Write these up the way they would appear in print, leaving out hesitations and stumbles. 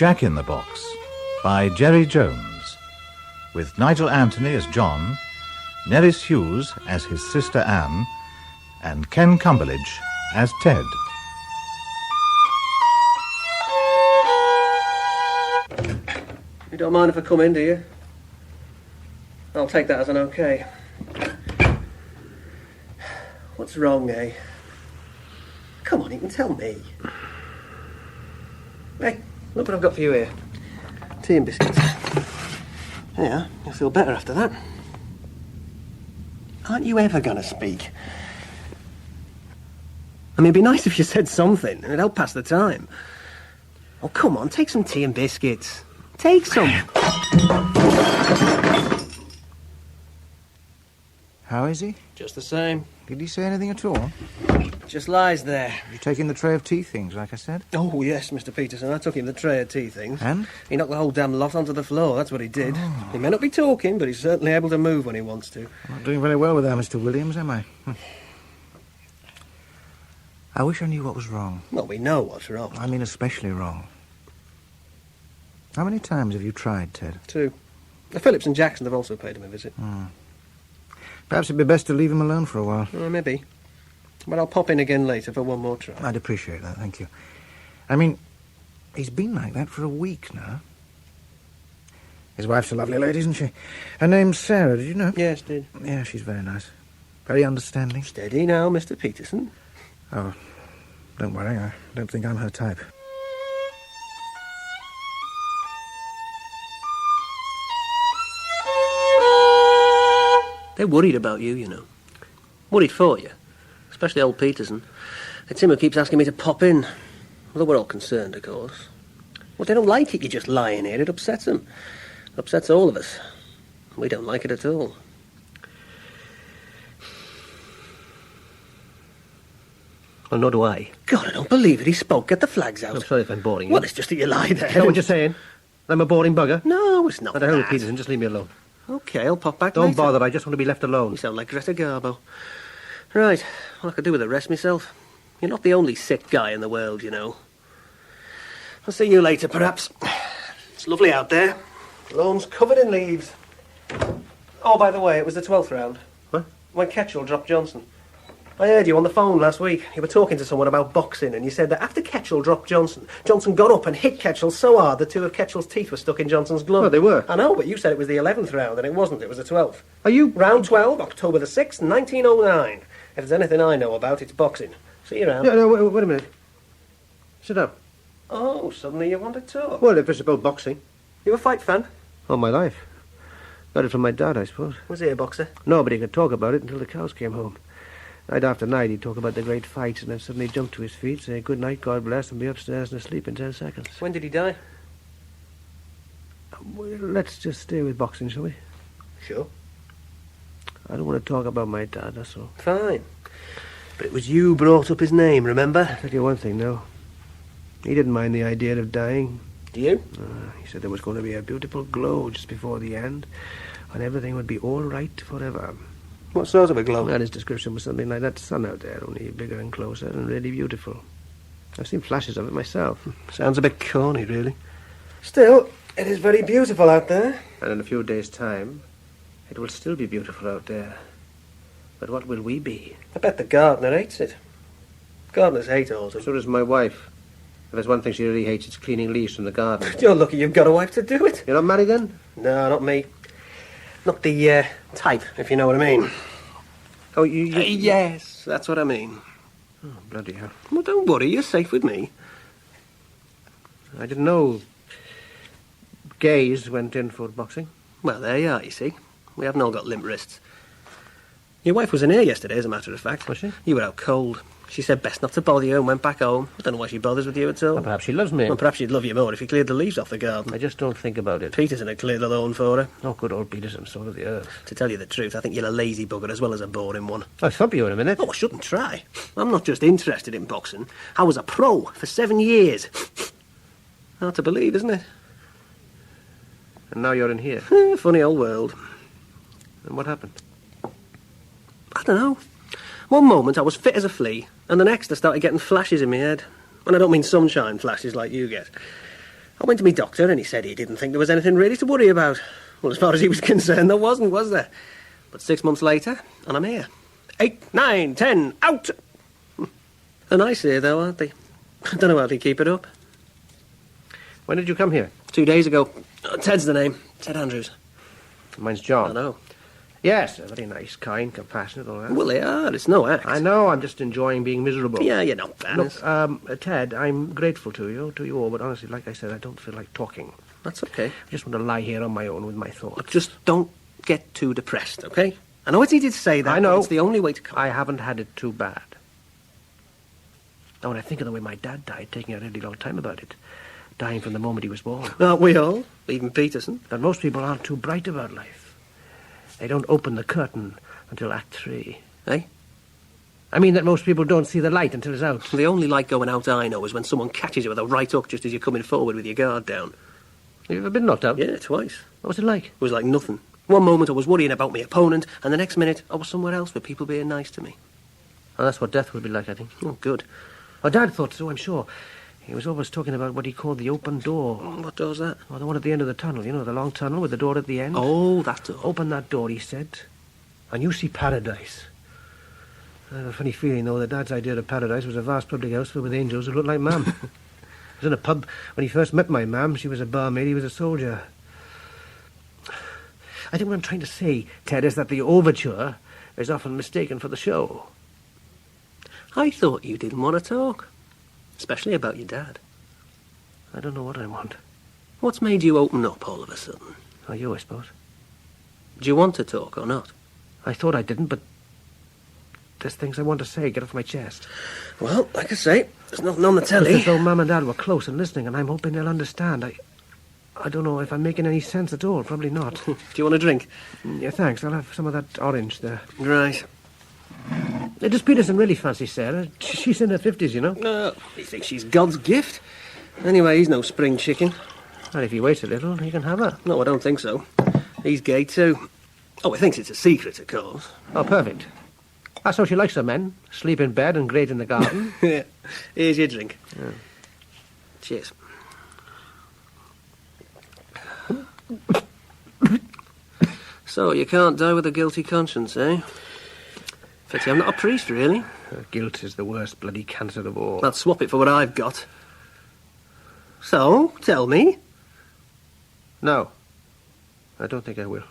Jack in the Box by Jerry Jones, with Nigel Anthony as John, Nerys Hughes as his sister Anne, and Ken Cumberledge as Ted. You don't mind if I come in, do you? I'll take that as an okay. What's wrong, eh? Come on, you can tell me. Hey, look what I've got for you here. Tea and biscuits. Yeah, you'll feel better after that. Aren't you ever going to speak? I mean, it'd be nice if you said something, and it'd help pass the time. Oh, come on, take some tea and biscuits. Take some. How is he? Just the same. Did he say anything at all? Just lies there. You taking the tray of tea things, like I said? Oh, yes, Mr. Peterson. I took him the tray of tea things. And? He knocked the whole damn lot onto the floor. That's what he did. Oh. He may not be talking, but he's certainly able to move when he wants to. I'm not doing very well with that, Mr. Williams, am I? I wish I knew what was wrong. Well, we know what's wrong. I mean especially wrong. How many times have you tried, Ted? 2. The Phillips and Jackson have also paid him a visit. Perhaps it'd be best to leave him alone for a while. Maybe. But I'll pop in again later for one more try. I'd appreciate that, thank you. I mean, he's been like that for a week now. His wife's a lovely lady, isn't she? Her name's Sarah, did you know? Yes, did. Yeah, she's very nice. Very understanding. Steady now, Mr. Peterson. Oh, don't worry, I don't think I'm her type. They're worried about you, you know. Worried for you. Especially old Peterson. It's him who keeps asking me to pop in. Although we're all concerned, of course. Well, they don't like it, you just lying here. It upsets them. It upsets all of us. We don't like it at all. Well, nor do I. God, I don't believe it. He spoke. Get the flags out. I'm sorry if I'm boring you. Well, it's just that you lie there. Is that what you're saying? I'm a boring bugger? No, it's not Now, the hell that. with Peterson, just leave me alone. Okay, I'll pop back Don't later. bother, I just want to be left alone. You sound like Greta Garbo. Right, well, I could do with the rest myself. You're not the only sick guy in the world, you know. I'll see you later, perhaps. It's lovely out there. The lawn's covered in leaves. Oh, by the way, it was the 12th round. What? When Ketchell dropped Johnson. I heard you on the phone last week. You were talking to someone about boxing, and you said that after Ketchell dropped Johnson, Johnson got up and hit Ketchell so hard that 2 of Ketchell's teeth were stuck in Johnson's glove. Oh, they were? I know, but you said it was the 11th round, and it wasn't. It was the 12th. Are you... Round 12, October the 6th, 1909. If there's anything I know about, it's boxing. See you around. Yeah, no, wait a minute. Sit down. Oh, suddenly you want to talk. Well, if it's about boxing. You a fight fan? All my life. Got it from my dad, I suppose. Was he a boxer? Nobody could talk about it until the cows came home. Night after night, he'd talk about the great fights and then suddenly jump to his feet, say good night, God bless, and be upstairs and asleep in 10 seconds. When did he die? Well, let's just stay with boxing, shall we? Sure. I don't want to talk about my dad, that's all. Fine. But it was you brought up his name, remember? I'll tell you one thing now. He didn't mind the idea of dying. Do you? He said there was going to be a beautiful glow just before the end, and everything would be all right forever. What sort of a glow? Well, his description was something like that sun out there, only bigger and closer and really beautiful. I've seen flashes of it myself. Sounds a bit corny, really. Still, it is very beautiful out there. And in a few days' time, it will still be beautiful out there. But what will we be? I bet the gardener hates it. Gardeners hate autumn. So does my wife. If there's one thing she really hates, it's cleaning leaves from the garden. You're lucky you've got a wife to do it. You're not married then? No, not me. Not the type, if you know what I mean. Oh, you... Yes, that's what I mean. Oh, bloody hell. Well, don't worry, you're safe with me. I didn't know gays went in for boxing. Well, there you are, you see. We haven't all got limp wrists. Your wife was in here yesterday, as a matter of fact. Was she? You were out cold. She said best not to bother you and went back home. I don't know why she bothers with you at all. Well, perhaps she loves me. Well, perhaps she'd love you more if you cleared the leaves off the garden. I just don't think about it. Peterson had cleared the lawn for her. Oh, good old Peterson, salt of the earth. To tell you the truth, I think you're a lazy bugger as well as a boring one. I'll thump you in a minute. Oh, I shouldn't try. I'm not just interested in boxing. I was a pro for 7 years. Hard to believe, isn't it? And now you're in here. Funny old world. And what happened? I don't know. One moment I was fit as a flea, and the next I started getting flashes in my head. And I don't mean sunshine flashes like you get. I went to my doctor and he said he didn't think there was anything really to worry about. Well, as far as he was concerned, there wasn't, was there? But 6 months later, and I'm here. 8, 9, 10, out! They're nice here, though, aren't they? I don't know how they keep it up. When did you come here? 2 days ago. Ted's the name. Ted Andrews. Mine's John. I know. Yes, very nice, kind, compassionate, all that. Well, they are. It's no act. I know, I'm just enjoying being miserable. Yeah, you're not bad. Look, Ted, I'm grateful to you all, but honestly, like I said, I don't feel like talking. That's okay. I just want to lie here on my own with my thoughts. Just don't get too depressed, okay? I know it's easy to say that, I know. but it's the only way to cope. I haven't had it too bad. Now, when I think of the way my dad died, taking a really long time about it, dying from the moment he was born. Aren't we all? Even Peterson. But most people aren't too bright about life. They don't open the curtain until Act 3. Eh? I mean that most people don't see the light until it's out. The only light going out I know is when someone catches you with a right hook just as you're coming forward with your guard down. Have you ever been knocked out? Yeah, twice. What was it like? It was like nothing. One moment I was worrying about my opponent, and the next minute I was somewhere else with people being nice to me. Well, that's what death would be like, I think. Oh, good. My dad thought so, I'm sure. He was always talking about what he called the open door. What door's that? Well, the one at the end of the tunnel, you know, the long tunnel with the door at the end. Oh, that door. Open that door, he said, and you see paradise. I have a funny feeling, though, that Dad's idea of paradise was a vast public house filled with angels who looked like Mam. He was in a pub when he first met my Mam. She was a barmaid, he was a soldier. I think what I'm trying to say, Ted, is that the overture is often mistaken for the show. I thought you didn't want to talk. Especially about your dad. I don't know what I want. What's made you open up all of a sudden? Oh, you, I suppose. Do you want to talk or not? I thought I didn't, but there's things I want to say, get off my chest. Well, like I say, there's nothing on the It's telly. as though Mum and Dad were close and listening, and I'm hoping they'll understand. I don't know if I'm making any sense at all. Probably not. Do you want a drink? Yeah, thanks. I'll have some of that orange there. Right. Does Peterson really fancy Sarah? She's in her 50s, you know. No, he thinks she's God's gift. Anyway, he's no spring chicken. Well, if he waits a little, he can have her. No, I don't think so. He's gay too. Oh, he thinks it's a secret, of course. Oh, perfect. That's how she likes her men. Sleep in bed and great in the garden. Yeah. Here's your drink. Yeah. Cheers. So, you can't die with a guilty conscience, eh? Pity I'm not a priest, really. Guilt is the worst bloody cancer of all. I'd swap it for what I've got. So, tell me. No. I don't think I will.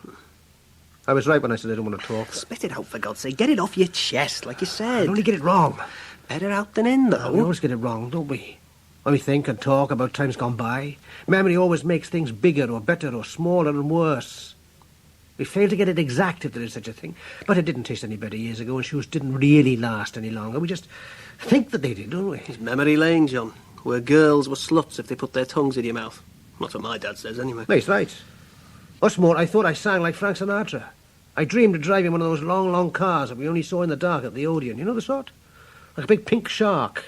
I was right when I said I don't want to talk. Spit it out, for God's sake. Get it off your chest, like you said. I only get it wrong. Better out than in, though. We always get it wrong, don't we? When we think and talk about times gone by, memory always makes things bigger or better or smaller and worse. We fail to get it exact, if there is such a thing. But it didn't taste any better years ago, and shoes didn't really last any longer. We just think that they did, don't we? It's memory lane, John, where girls were sluts if they put their tongues in your mouth. That's what my dad says, anyway. That's right. What's more, I thought I sang like Frank Sinatra. I dreamed of driving one of those long, long cars that we only saw in the dark at the Odeon. You know the sort? Like a big pink shark.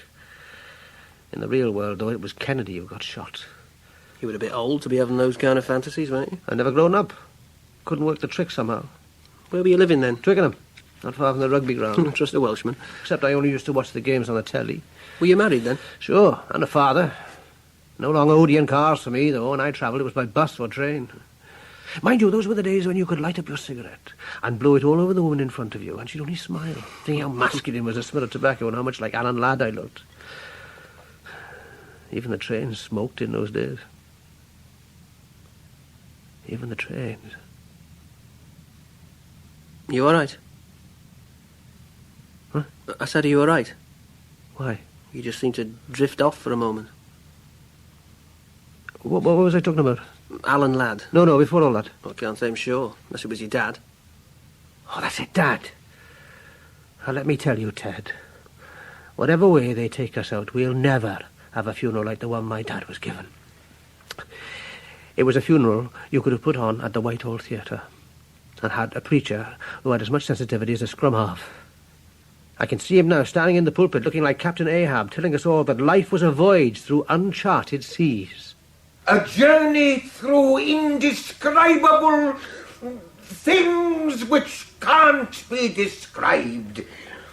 In the real world, though, it was Kennedy who got shot. You were a bit old to be having those kind of fantasies, weren't you? I'd never grown up. Couldn't work the trick somehow. Where were you living then? Twickenham. Not far from the rugby ground. Trust a Welshman. Except I only used to watch the games on the telly. Were you married then? Sure, and a father. No long Odeon cars for me, though. When I travelled, it was by bus or train. Mind you, those were the days when you could light up your cigarette and blow it all over the woman in front of you, and she'd only smile, thinking how masculine was the smell of tobacco and how much like Alan Ladd I looked. Even the trains smoked in those days. Even the trains. You all right? Huh? I said, are you all right? Why? You just seemed to drift off for a moment. What was I talking about? Alan Ladd. No, before all that. Well, I can't say I'm sure, unless it was your dad. Oh, that's it, Dad. Now, let me tell you, Ted. Whatever way they take us out, we'll never have a funeral like the one my dad was given. It was a funeral you could have put on at the Whitehall Theatre and had a preacher who had as much sensitivity as a scrum half. I can see him now standing in the pulpit looking like Captain Ahab, telling us all that life was a voyage through uncharted seas. A journey through indescribable things which can't be described.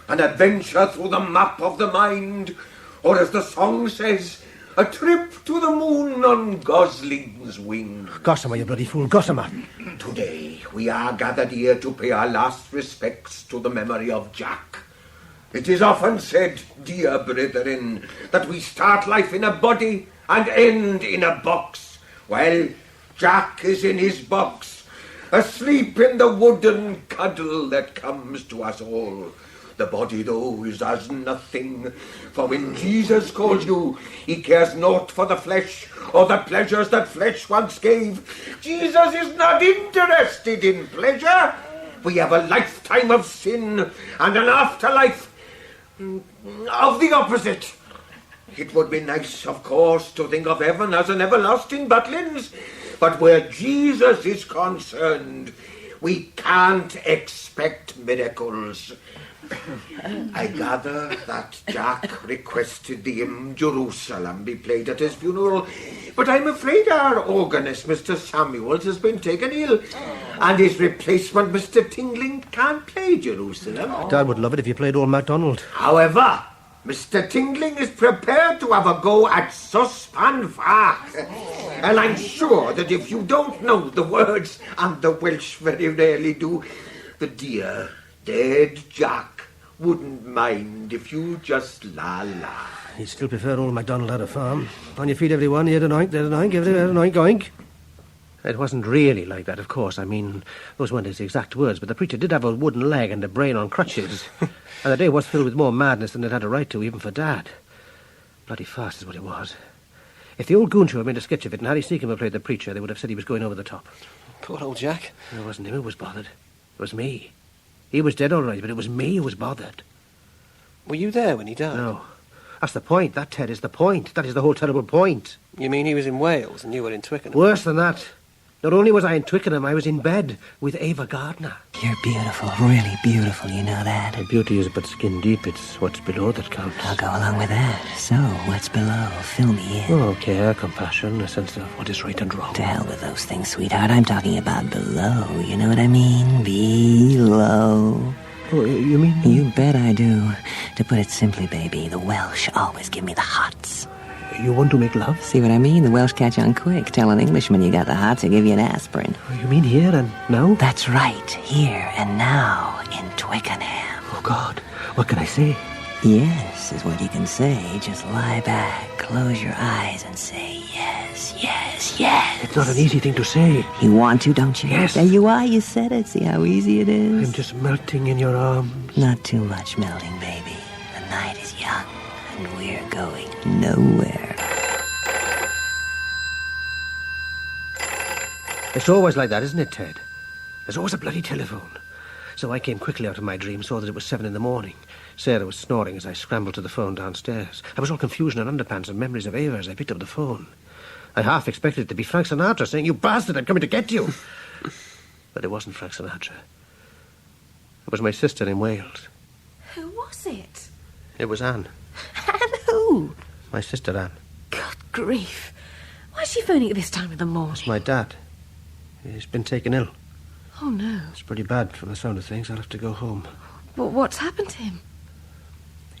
An adventure through the map of the mind, or as the song says, A trip to the moon on Gosling's wing. Gossamer, you bloody fool, Gossamer. Today we are gathered here to pay our last respects to the memory of Jack. It is often said, dear brethren, that we start life in a body and end in a box. Well, Jack is in his box, asleep in the wooden cuddle that comes to us all. The body, though, is as nothing, for when Jesus calls you, he cares naught for the flesh or the pleasures that flesh once gave. Jesus is not interested in pleasure. We have a lifetime of sin and an afterlife of the opposite. It would be nice, of course, to think of heaven as an everlasting Butlins, but where Jesus is concerned, we can't expect miracles. I gather that Jack requested the hymn Jerusalem be played at his funeral, but I'm afraid our organist, Mr. Samuels, has been taken ill, and his replacement, Mr. Tingling, can't play Jerusalem. Dad would love it if you played Old MacDonald. However, Mr. Tingling is prepared to have a go at Suspan Fach. And I'm sure that if you don't know the words, and the Welsh very rarely do, the dear, dead Jack wouldn't mind if you just la-la. He'd still prefer Old MacDonald had a farm. On your feet, everyone, here an oink, there's an oink, everywhere an oink, oink. It wasn't really like that, of course. I mean, those weren't his exact words, but the preacher did have a wooden leg and a brain on crutches. And the day was filled with more madness than it had a right to, even for Dad. Bloody fast is what it was. If the old goon show had made a sketch of it and Harry Seacombe had played the preacher, they would have said he was going over the top. Poor old Jack. It wasn't him who was bothered. It was me. He was dead all right, but it was me who was bothered. Were you there when he died? No. That's the point. That, Ted, is the point. That is the whole terrible point. You mean he was in Wales and you were in Twickenham? Worse than that. Not only was I in Twickenham, I was in bed with Ava Gardner. You're beautiful, really beautiful, you know that? And beauty is but skin deep. It's what's below that counts. I'll go along with that. So, what's below? Fill me in. Oh, care, compassion, a sense of what is right and wrong. To hell with those things, sweetheart. I'm talking about below. You know what I mean? Below. Oh, you mean? You bet I do. To put it simply, baby, the Welsh always give me the hots. You want to make love? See what I mean? The Welsh catch on quick. Tell an Englishman you got the hots, he'll give you an aspirin. Oh, you mean here and now? That's right. Here and now in Twickenham. Oh, God. What can I say? Yes, is what you can say. Just lie back, close your eyes, and say yes, yes, yes. It's not an easy thing to say. You want to, don't you? Yes. There you are, you said it. See how easy it is? I'm just melting in your arms. Not too much melting, baby. The night is young, and we're going nowhere. It's always like that, isn't it, Ted? There's always a bloody telephone. So I came quickly out of my dream, saw that it was 7 a.m. Sarah was snoring as I scrambled to the phone downstairs. I was all confusion and underpants and memories of Ava as I picked up the phone. I half expected it to be Frank Sinatra saying, "You bastard, I'm coming to get you." But it wasn't Frank Sinatra. It was my sister in Wales. Who was it? It was Anne. And who? My sister Anne. Good grief. Why is she phoning at this time of the morning? It's my dad. He's been taken ill. Oh, no. It's pretty bad from the sound of things. I'll have to go home. But what's happened to him?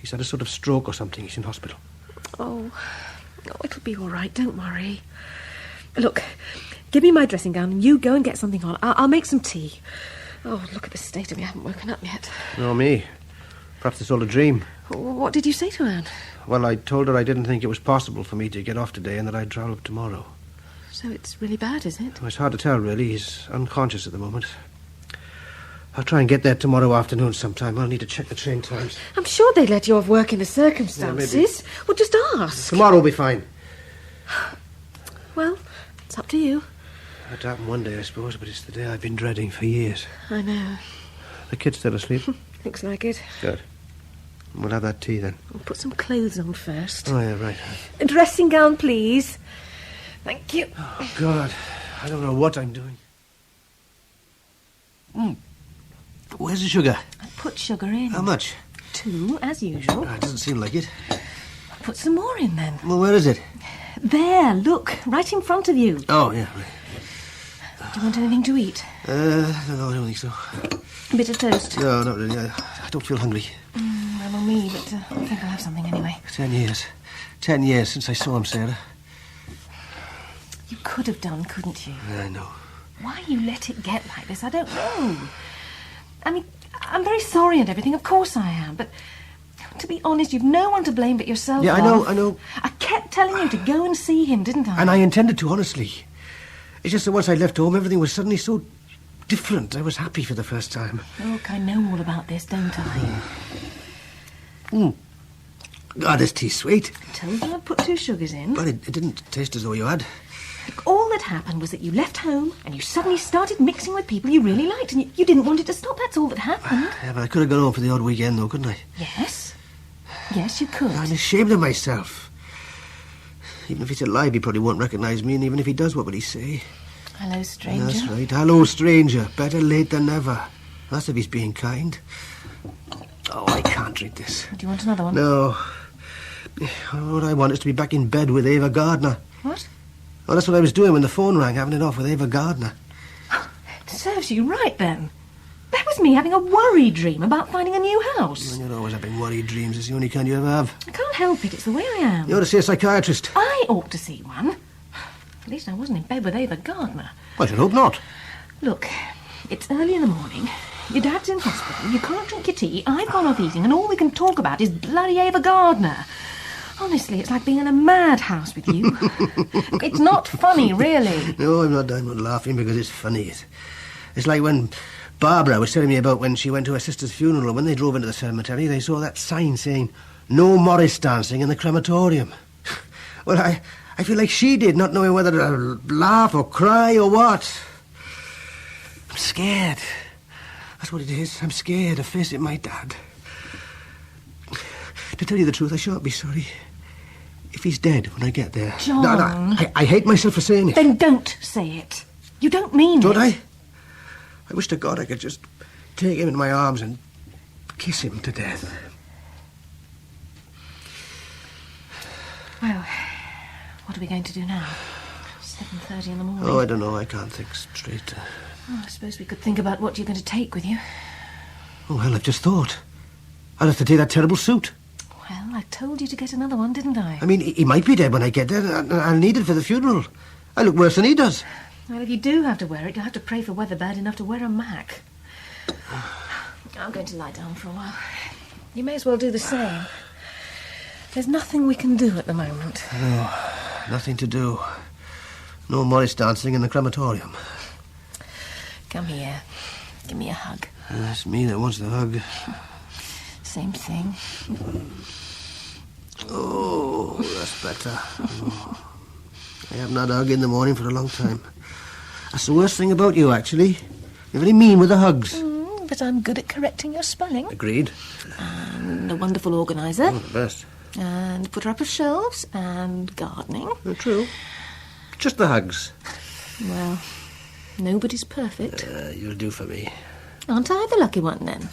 He's had a sort of stroke or something. He's in hospital. Oh, it'll be all right. Don't worry. Look, give me my dressing gown and you go and get something on. I'll make some tea. Oh, look at the state of me. I haven't woken up yet. No, me. Perhaps it's all a dream. What did you say to Anne? Well, I told her I didn't think it was possible for me to get off today and that I'd travel up tomorrow. So it's really bad, is it? Well, it's hard to tell, really. He's unconscious at the moment. I'll try and get there tomorrow afternoon sometime. I'll need to check the train times. I'm sure they'd let you off work in the circumstances. Yeah, well, just ask. Tomorrow will be fine. Well, it's up to you. That'll happen one day, I suppose, but it's the day I've been dreading for years. I know. The kid's still asleep? Looks like it. Good. We'll have that tea then. I'll put some clothes on first. Oh, yeah, right. A dressing gown, please. Thank you. Oh, God. I don't know what I'm doing. Where's the sugar? I put sugar in. How much? 2, as usual. It doesn't seem like it. Put some more in then. Well, where is it? There, look, right in front of you. Oh, yeah, right. Do you want anything to eat? No, I don't think so. A bit of toast? No, not really. I don't feel hungry. I'm me, but I think I'll have something anyway. 10 years. 10 years since I saw him, Sarah. You could have done, couldn't you? I know. Why you let it get like this, I don't know. I mean, I'm very sorry and everything, of course I am, but to be honest, you've no one to blame but yourself. Yeah, Love. I know. I kept telling you to go and see him, didn't I? And I intended to, honestly. It's just that once I left home, everything was suddenly so different. I was happy for the first time. Look, I know all about this, don't I? God, this tea's sweet. I told you I'd put 2 sugars in. But it didn't taste as though you had. Look, all that happened was that you left home and you suddenly started mixing with people you really liked, and you didn't want it to stop. That's all that happened. Yeah, but I could have gone home for the odd weekend, though, couldn't I? Yes. Yes, you could. I'm ashamed of myself. Even if he's alive, he probably won't recognise me, and even if he does, what will he say? Hello, stranger. That's right. Hello, stranger. Better late than never. That's if he's being kind. Oh, I can't drink this. Do you want another one? No. What I want is to be back in bed with Ava Gardner. What? Oh, that's what I was doing when the phone rang, having it off with Ava Gardner. Serves you right, then. That was me having a worry dream about finding a new house. You're always having worried dreams. It's the only kind you ever have. I can't help it. It's the way I am. You ought to see a psychiatrist. I ought to see one. At least I wasn't in bed with Ava Gardner. I should hope not. Look, it's early in the morning. Your dad's in hospital. You can't drink your tea. I've gone off eating, and all we can talk about is bloody Ava Gardner. Honestly, it's like being in a madhouse with you. It's not funny, really. No, I'm not laughing because it's funny. It's like when Barbara was telling me about when she went to her sister's funeral, and when they drove into the cemetery, they saw that sign saying, "No Morris dancing in the crematorium." Well, I feel like she did, not knowing whether to laugh or cry or what. I'm scared. That's what it is. I'm scared of facing my dad. To tell you the truth, I shan't be sorry if he's dead when I get there. John. No, I hate myself for saying it. Then don't say it. You don't mean it. Don't I? I wish to God I could just take him in my arms and kiss him to death. Well, what are we going to do now? 7:30 in the morning. Oh, I don't know. I can't think straight. I suppose we could think about what you're going to take with you. Oh, well, I've just thought. I'll have to take that terrible suit. Well, I told you to get another one, didn't I? I mean, he might be dead when I get there, and I'll need it for the funeral. I look worse than he does. Well, if you do have to wear it, you'll have to pray for weather bad enough to wear a Mac. I'm going to lie down for a while. You may as well do the same. There's nothing we can do at the moment. No, nothing to do. No Morris dancing in the crematorium. Come here. Give me a hug. It's me that wants the hug. Same thing. Oh, that's better. Oh. I haven't had a hug in the morning for a long time. That's the worst thing about you, actually. You're very mean with the hugs. But I'm good at correcting your spelling. Agreed. And a wonderful organiser. Oh, the best. And putter up of shelves. And gardening. True. Just the hugs. Well, nobody's perfect. You'll do for me. Aren't I the lucky one, then?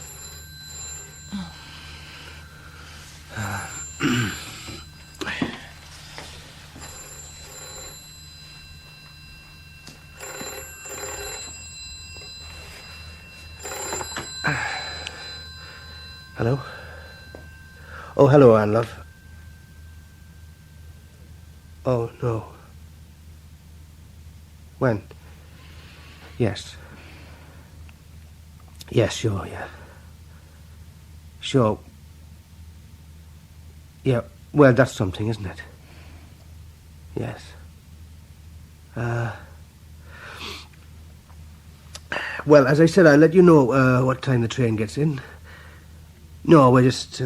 Hello? Oh, hello, Anne, love. Oh, no. When? Yes. Yes, sure, yeah. Sure. Yeah, well, that's something, isn't it? Yes. Well, as I said, I'll let you know what time the train gets in. No, we're just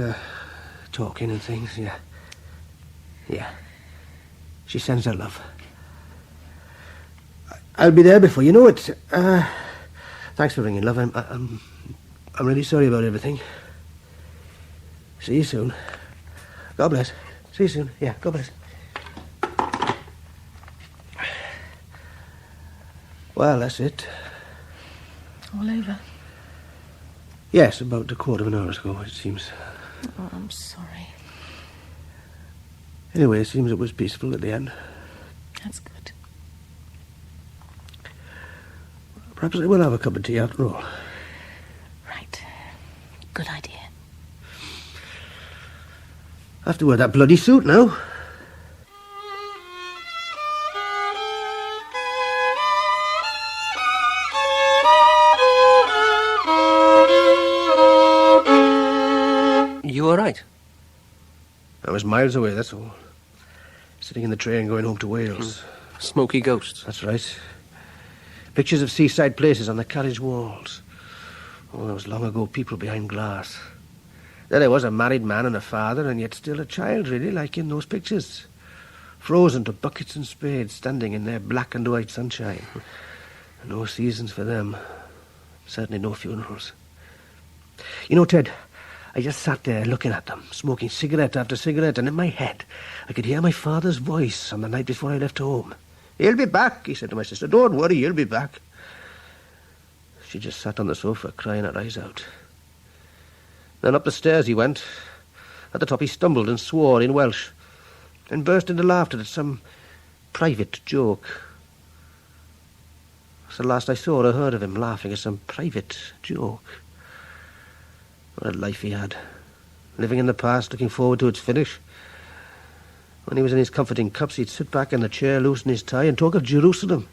talking and things, yeah. Yeah. She sends her love. I'll be there before you know it. Thanks for ringing, love. I'm really sorry about everything. See you soon. God bless. See you soon. Yeah, God bless. Well, that's it. All over. Yes, about a quarter of an hour ago, it seems. Oh, I'm sorry. Anyway, it seems it was peaceful at the end. That's good. Perhaps I will have a cup of tea after all. Right. Good idea. I have to wear that bloody suit now. You all right? I was miles away, that's all. Sitting in the train going home to Wales. Smoky ghosts. That's right. Pictures of seaside places on the carriage walls. Oh, that was long ago, people behind glass. There I was, a married man and a father, and yet still a child, really, like in those pictures. Frozen to buckets and spades, standing in their black and white sunshine. No seasons for them. Certainly no funerals. You know, Ted, I just sat there looking at them, smoking cigarette after cigarette, and in my head I could hear my father's voice on the night before I left home. "He'll be back," he said to my sister. "Don't worry, he'll be back." She just sat on the sofa, crying her eyes out. Then up the stairs he went. At the top he stumbled and swore in Welsh, and burst into laughter at some private joke. It's the last I saw or heard of him, laughing at some private joke. What a life he had, living in the past, looking forward to its finish. When he was in his comforting cups, he'd sit back in the chair, loosen his tie, and talk of Jerusalem.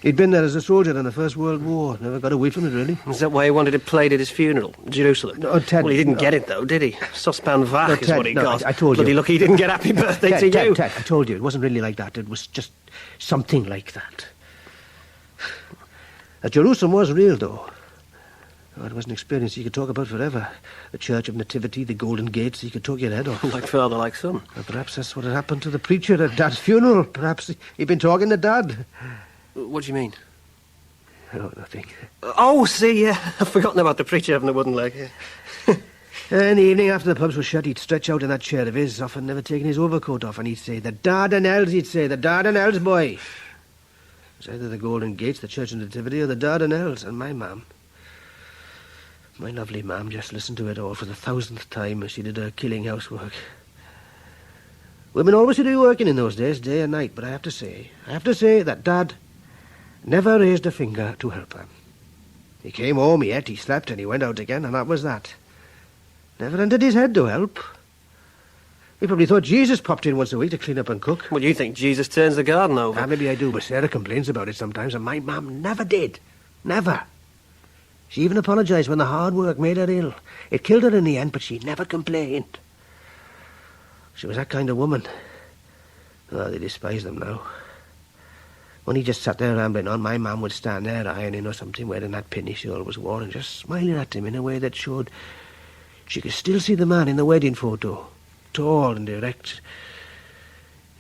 He'd been there as a soldier in the First World War. Never got away from it, really. Is that why he wanted it played at his funeral, Jerusalem? No, Ted... Well, he didn't get it, though, did he? Saucepan Vach is what he got. I told you. Bloody lucky he didn't get happy birthday to you. Ted, I told you, it wasn't really like that. It was just something like that. Jerusalem was real, though. Oh, it was an experience you could talk about forever. The Church of Nativity, the Golden Gates, you could talk your head off. Like father, like son. Well, perhaps that's what had happened to the preacher at Dad's funeral. Perhaps he'd been talking to Dad. What do you mean? Oh, nothing. Oh, see, yeah. I've forgotten about the preacher having a wooden leg. Yeah. In the evening, after the pubs were shut, he'd stretch out in that chair of his, often never taking his overcoat off, and he'd say, "The Dardanelles," he'd say, "the Dardanelles, boy." It was either the Golden Gates, the Church of Nativity, or the Dardanelles, and my mam. My lovely mam just listened to it all for the 1000th time as she did her killing housework. Women always had to be working in those days, day and night, but I have to say that Dad never raised a finger to help her. He came home, he ate, he slept, and he went out again, and that was that. Never entered his head to help. He probably thought Jesus popped in once a week to clean up and cook. Well, you think Jesus turns the garden over? Maybe I do, but Sarah complains about it sometimes, and my mum never did. Never. She even apologised when the hard work made her ill. It killed her in the end, but she never complained. She was that kind of woman. Oh, they despise them now. When he just sat there rambling on, my mum would stand there ironing or something, wearing that pinny she always wore, and just smiling at him in a way that showed she could still see the man in the wedding photo, tall and erect,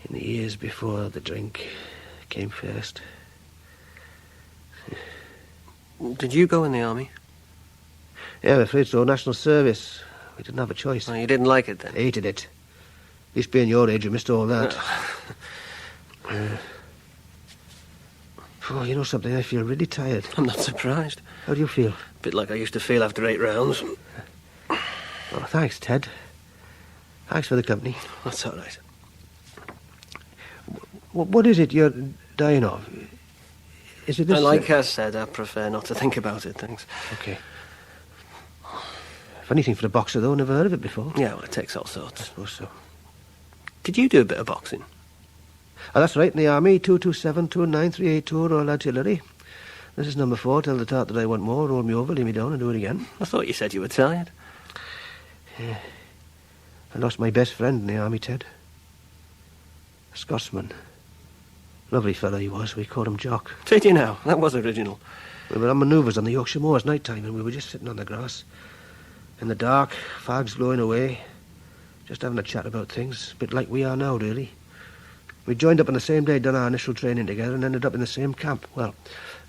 in the years before the drink came first. Did you go in the army? Yeah, I'm afraid so. National service. We didn't have a choice. Oh, you didn't like it then? Hated it. At least being your age, you missed all that. Oh, you know something? I feel really tired. I'm not surprised. How do you feel? A bit like I used to feel after 8 rounds. Oh, thanks, Ted. Thanks for the company. That's all right. What is it you're dying of? Is it this? Like I said, I prefer not to think about it, thanks. Okay. Funny thing for a boxer, though. Never heard of it before. Yeah, well, it takes all sorts. I suppose so. Did you do a bit of boxing? Oh, that's right, in the army, 227-29382 Royal Artillery. This is number 4. Tell the tart that I want more, roll me over, lay me down, and do it again. I thought you said you were tired. Yeah. I lost my best friend in the army, Ted. A Scotsman. Lovely fellow he was. We called him Jock. Did you now? That was original. We were on manoeuvres on the Yorkshire Moors night time, and we were just sitting on the grass. In the dark, fogs blowing away, just having a chat about things, a bit like we are now, really. We joined up on the same day, done our initial training together, and ended up in the same camp. Well,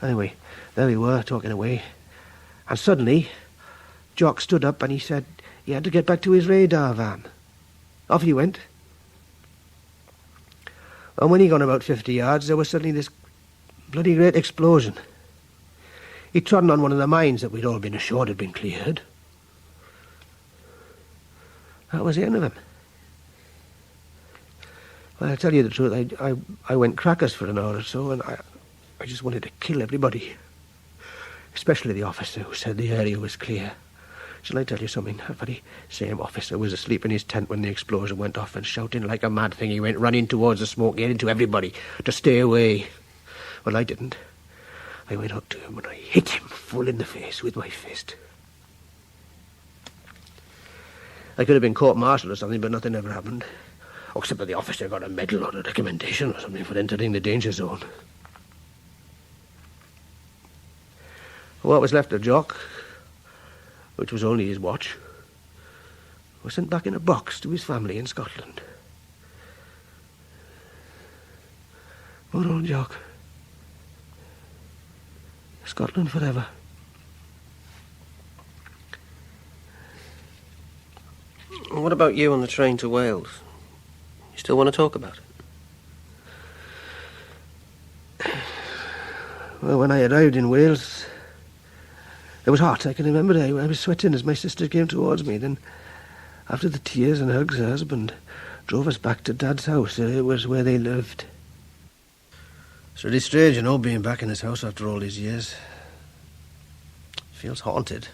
anyway, there we were, talking away. And suddenly, Jock stood up and he said he had to get back to his radar van. Off he went. And when he gone about 50 yards, there was suddenly this bloody great explosion. He'd trodden on one of the mines that we'd all been assured had been cleared. That was the end of him. Well, I'll tell you the truth, I went crackers for an hour or so, and I just wanted to kill everybody. Especially the officer who said the area was clear. Shall I tell you something? That very same officer was asleep in his tent when the explosion went off, and shouting like a mad thing, he went running towards the smoke, yelling to everybody to stay away. Well, I didn't. I went up to him and I hit him full in the face with my fist. I could have been court-martialed or something, but nothing ever happened. Except that the officer got a medal or a recommendation or something for entering the danger zone. What was left of Jock, which was only his watch, was sent back in a box to his family in Scotland. Poor old Jock. Scotland forever. What about you on the train to Wales? You still want to talk about it? Well, when I arrived in Wales, it was hot. I can remember I was sweating as my sister came towards me. Then, after the tears and hugs, her husband drove us back to Dad's house. It was where they lived. It's really strange, you know, being back in this house after all these years. It feels haunted.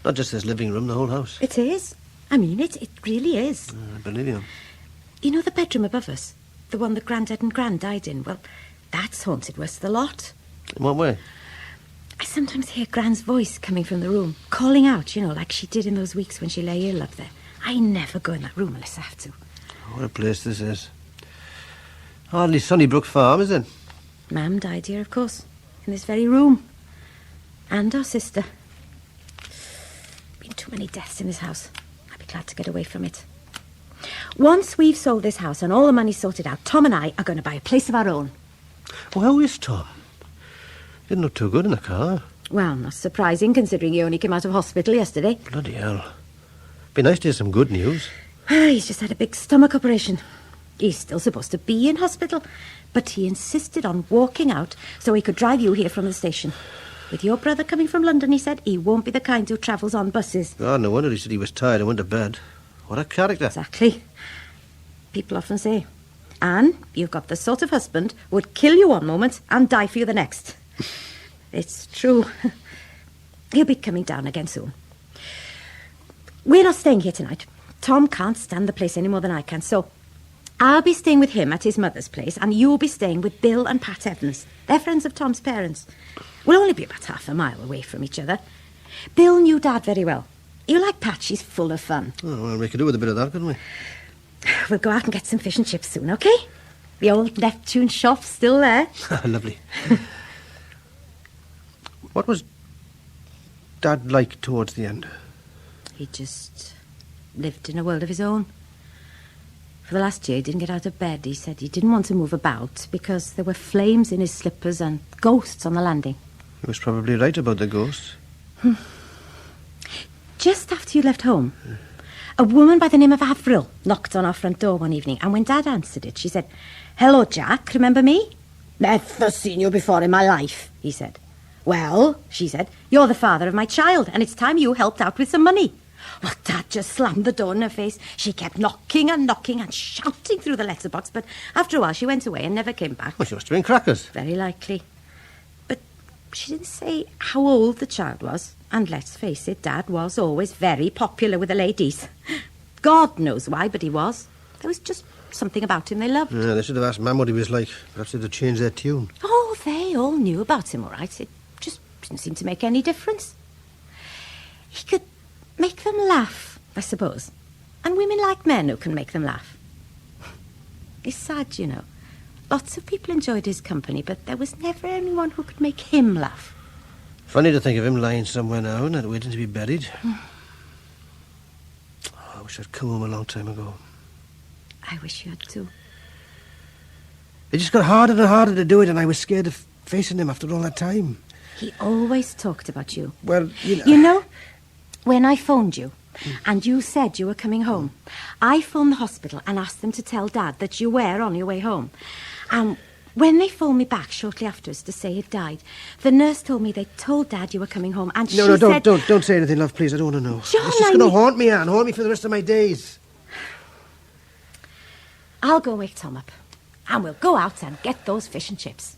Not just this living room, the whole house. It is. I mean, it really is. I believe you. You know the bedroom above us? The one that Grandad and Gran died in? Well, that's haunted worse than a lot. In what way? I sometimes hear Gran's voice coming from the room, calling out, you know, like she did in those weeks when she lay ill up there. I never go in that room unless I have to. What a place this is. Hardly Sunnybrook Farm, is it? Mam died here, of course, in this very room. And our sister. Been too many deaths in this house. I'd be glad to get away from it. Once we've sold this house and all the money's sorted out, Tom and I are going to buy a place of our own. Well, how is Tom? Didn't look too good in the car. Well, not surprising, considering he only came out of hospital yesterday. Bloody hell. Be nice to hear some good news. He's just had a big stomach operation. He's still supposed to be in hospital, but he insisted on walking out so he could drive you here from the station. With your brother coming from London, he said, he won't be the kind who travels on buses. God, no wonder he said he was tired and went to bed. What a character. Exactly. People often say, Anne, you've got the sort of husband who would kill you one moment and die for you the next. It's true. He'll be coming down again soon. We're not staying here tonight. Tom can't stand the place any more than I can, so I'll be staying with him at his mother's place, and you'll be staying with Bill and Pat Evans. They're friends of Tom's parents. We'll only be about half a mile away from each other. Bill knew Dad very well. You like Pat, she's full of fun. Oh, well, we could do with a bit of that, couldn't we? We'll go out and get some fish and chips soon, OK? The old Neptune shop's still there. Lovely. What was Dad like towards the end? He just lived in a world of his own. For the last year, he didn't get out of bed. He said he didn't want to move about because there were flames in his slippers and ghosts on the landing. He was probably right about the ghosts. Just after you left home, a woman by the name of Avril knocked on our front door one evening, and when Dad answered it, she said, "Hello, Jack, remember me?" "Never seen you before in my life," he said. "Well," she said, "you're the father of my child, and it's time you helped out with some money." Well, Dad just slammed the door in her face. She kept knocking and knocking and shouting through the letterbox, but after a while she went away and never came back. Well, she must have been crackers. Very likely. But she didn't say how old the child was. And let's face it, Dad was always very popular with the ladies. God knows why, but he was. There was just something about him they loved. Yeah, they should have asked Mam what he was like. Perhaps they'd have changed their tune. Oh, they all knew about him, all right. It just didn't seem to make any difference. He could make them laugh, I suppose. And women like men who can make them laugh. It's sad, you know. Lots of people enjoyed his company, but there was never anyone who could make him laugh. Funny to think of him lying somewhere now, not waiting to be buried. I wish I'd come home a long time ago. I wish you had too. It just got harder and harder to do it, and I was scared of facing him after all that time. He always talked about you. Well, You know, when I phoned you, and you said you were coming home, I phoned the hospital and asked them to tell Dad that you were on your way home. And when they phoned me back shortly afterwards to say he'd died, the nurse told me they told Dad you were coming home, and she said... No, don't say anything, love, please. I don't want to know. John, it's just going to haunt me, Anne. Haunt me for the rest of my days. I'll go wake Tom up, and we'll go out and get those fish and chips.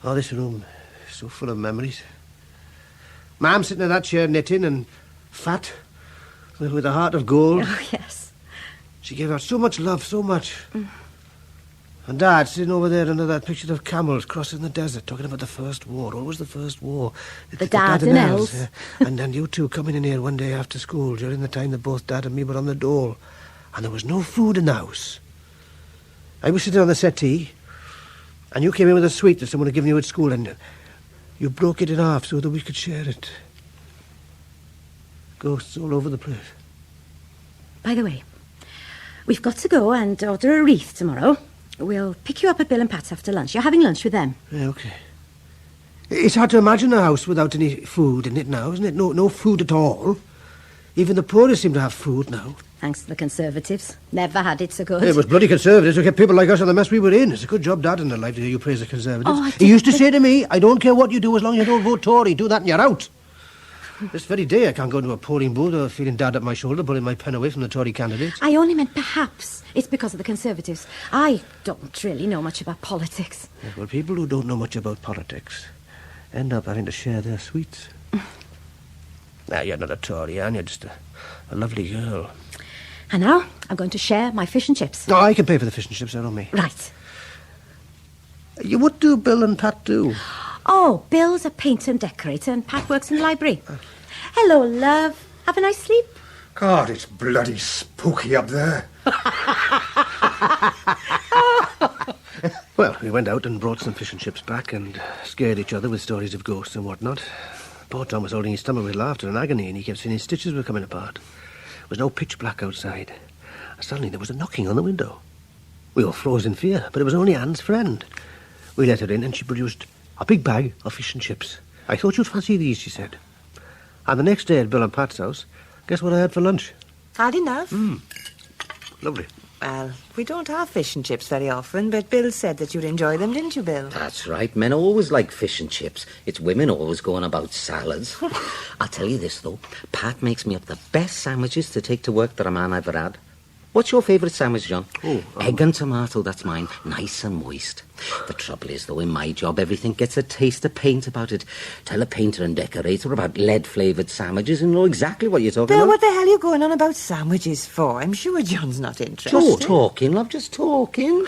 Oh, this room is so full of memories. Ma'am sitting in that chair knitting and fat, with a heart of gold. Oh, yes. She gave out so much love, so much. And Dad sitting over there under that picture of camels crossing the desert, talking about the First War. What was the First War? The Dardanelles. Yeah. And you two coming in here one day after school during the time that both Dad and me were on the dole. And there was no food in the house. I was sitting on the settee, and you came in with a sweet that someone had given you at school, and you broke it in half so that we could share it. Ghosts all over the place. By the way, we've got to go and order a wreath tomorrow. We'll pick you up at Bill and Pat's after lunch. You're having lunch with them. Yeah, OK. It's hard to imagine a house without any food in it now, isn't it? No food at all. Even the poorest seem to have food now. Thanks to the Conservatives. Never had it so good. It was bloody Conservatives who kept people like us in the mess we were in. It's a good job Dad didn't like to hear you praise the Conservatives. Oh, he used to say to me, I don't care what you do as long as you don't vote Tory. Do that and you're out. This very day I can't go into a polling booth or feeling Dad at my shoulder pulling my pen away from the Tory candidates. I only meant perhaps it's because of the Conservatives. I don't really know much about politics. Yeah, well, people who don't know much about politics end up having to share their sweets. Now, you're not a Tory, and you're just a lovely girl. And now I'm going to share my fish and chips. No, I can pay for the fish and chips, they're on me. Right. What do Bill and Pat do? Oh, Bill's a painter and decorator, and Pat works in the library. Hello, love. Have a nice sleep. God, it's bloody spooky up there. Well, we went out and brought some fish and chips back and scared each other with stories of ghosts and whatnot. Poor Tom was holding his stomach with laughter and agony, and he kept saying his stitches were coming apart. There was no pitch black outside. And suddenly there was a knocking on the window. We all froze in fear, but it was only Anne's friend. We let her in, and she produced a big bag of fish and chips. I thought you'd fancy these, she said. And the next day at Bill and Pat's house, guess what I had for lunch? Had enough? Lovely. Well, we don't have fish and chips very often, but Bill said that you'd enjoy them, didn't you, Bill? That's right. Men always like fish and chips. It's women always going about salads. I'll tell you this, though. Pat makes me up the best sandwiches to take to work that a man ever had. What's your favourite sandwich, John? Egg and tomato, that's mine. Nice and moist. The trouble is, though, in my job, everything gets a taste of paint about it. Tell a painter and decorator about lead-flavoured sandwiches and know exactly what you're talking Bill, about. what the hell are you going on about sandwiches for? I'm sure John's not interested. Just talking, love, just talking.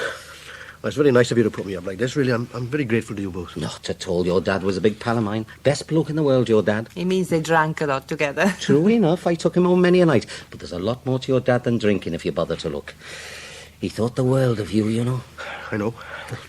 Well, it's very nice of you to put me up like this, really. I'm very grateful to you both. Not at all. Your dad was a big pal of mine. Best bloke in the world, your dad. He means they drank a lot together. True enough, I took him home many a night. But there's a lot more to your dad than drinking if you bother to look. He thought the world of you, you know. I know.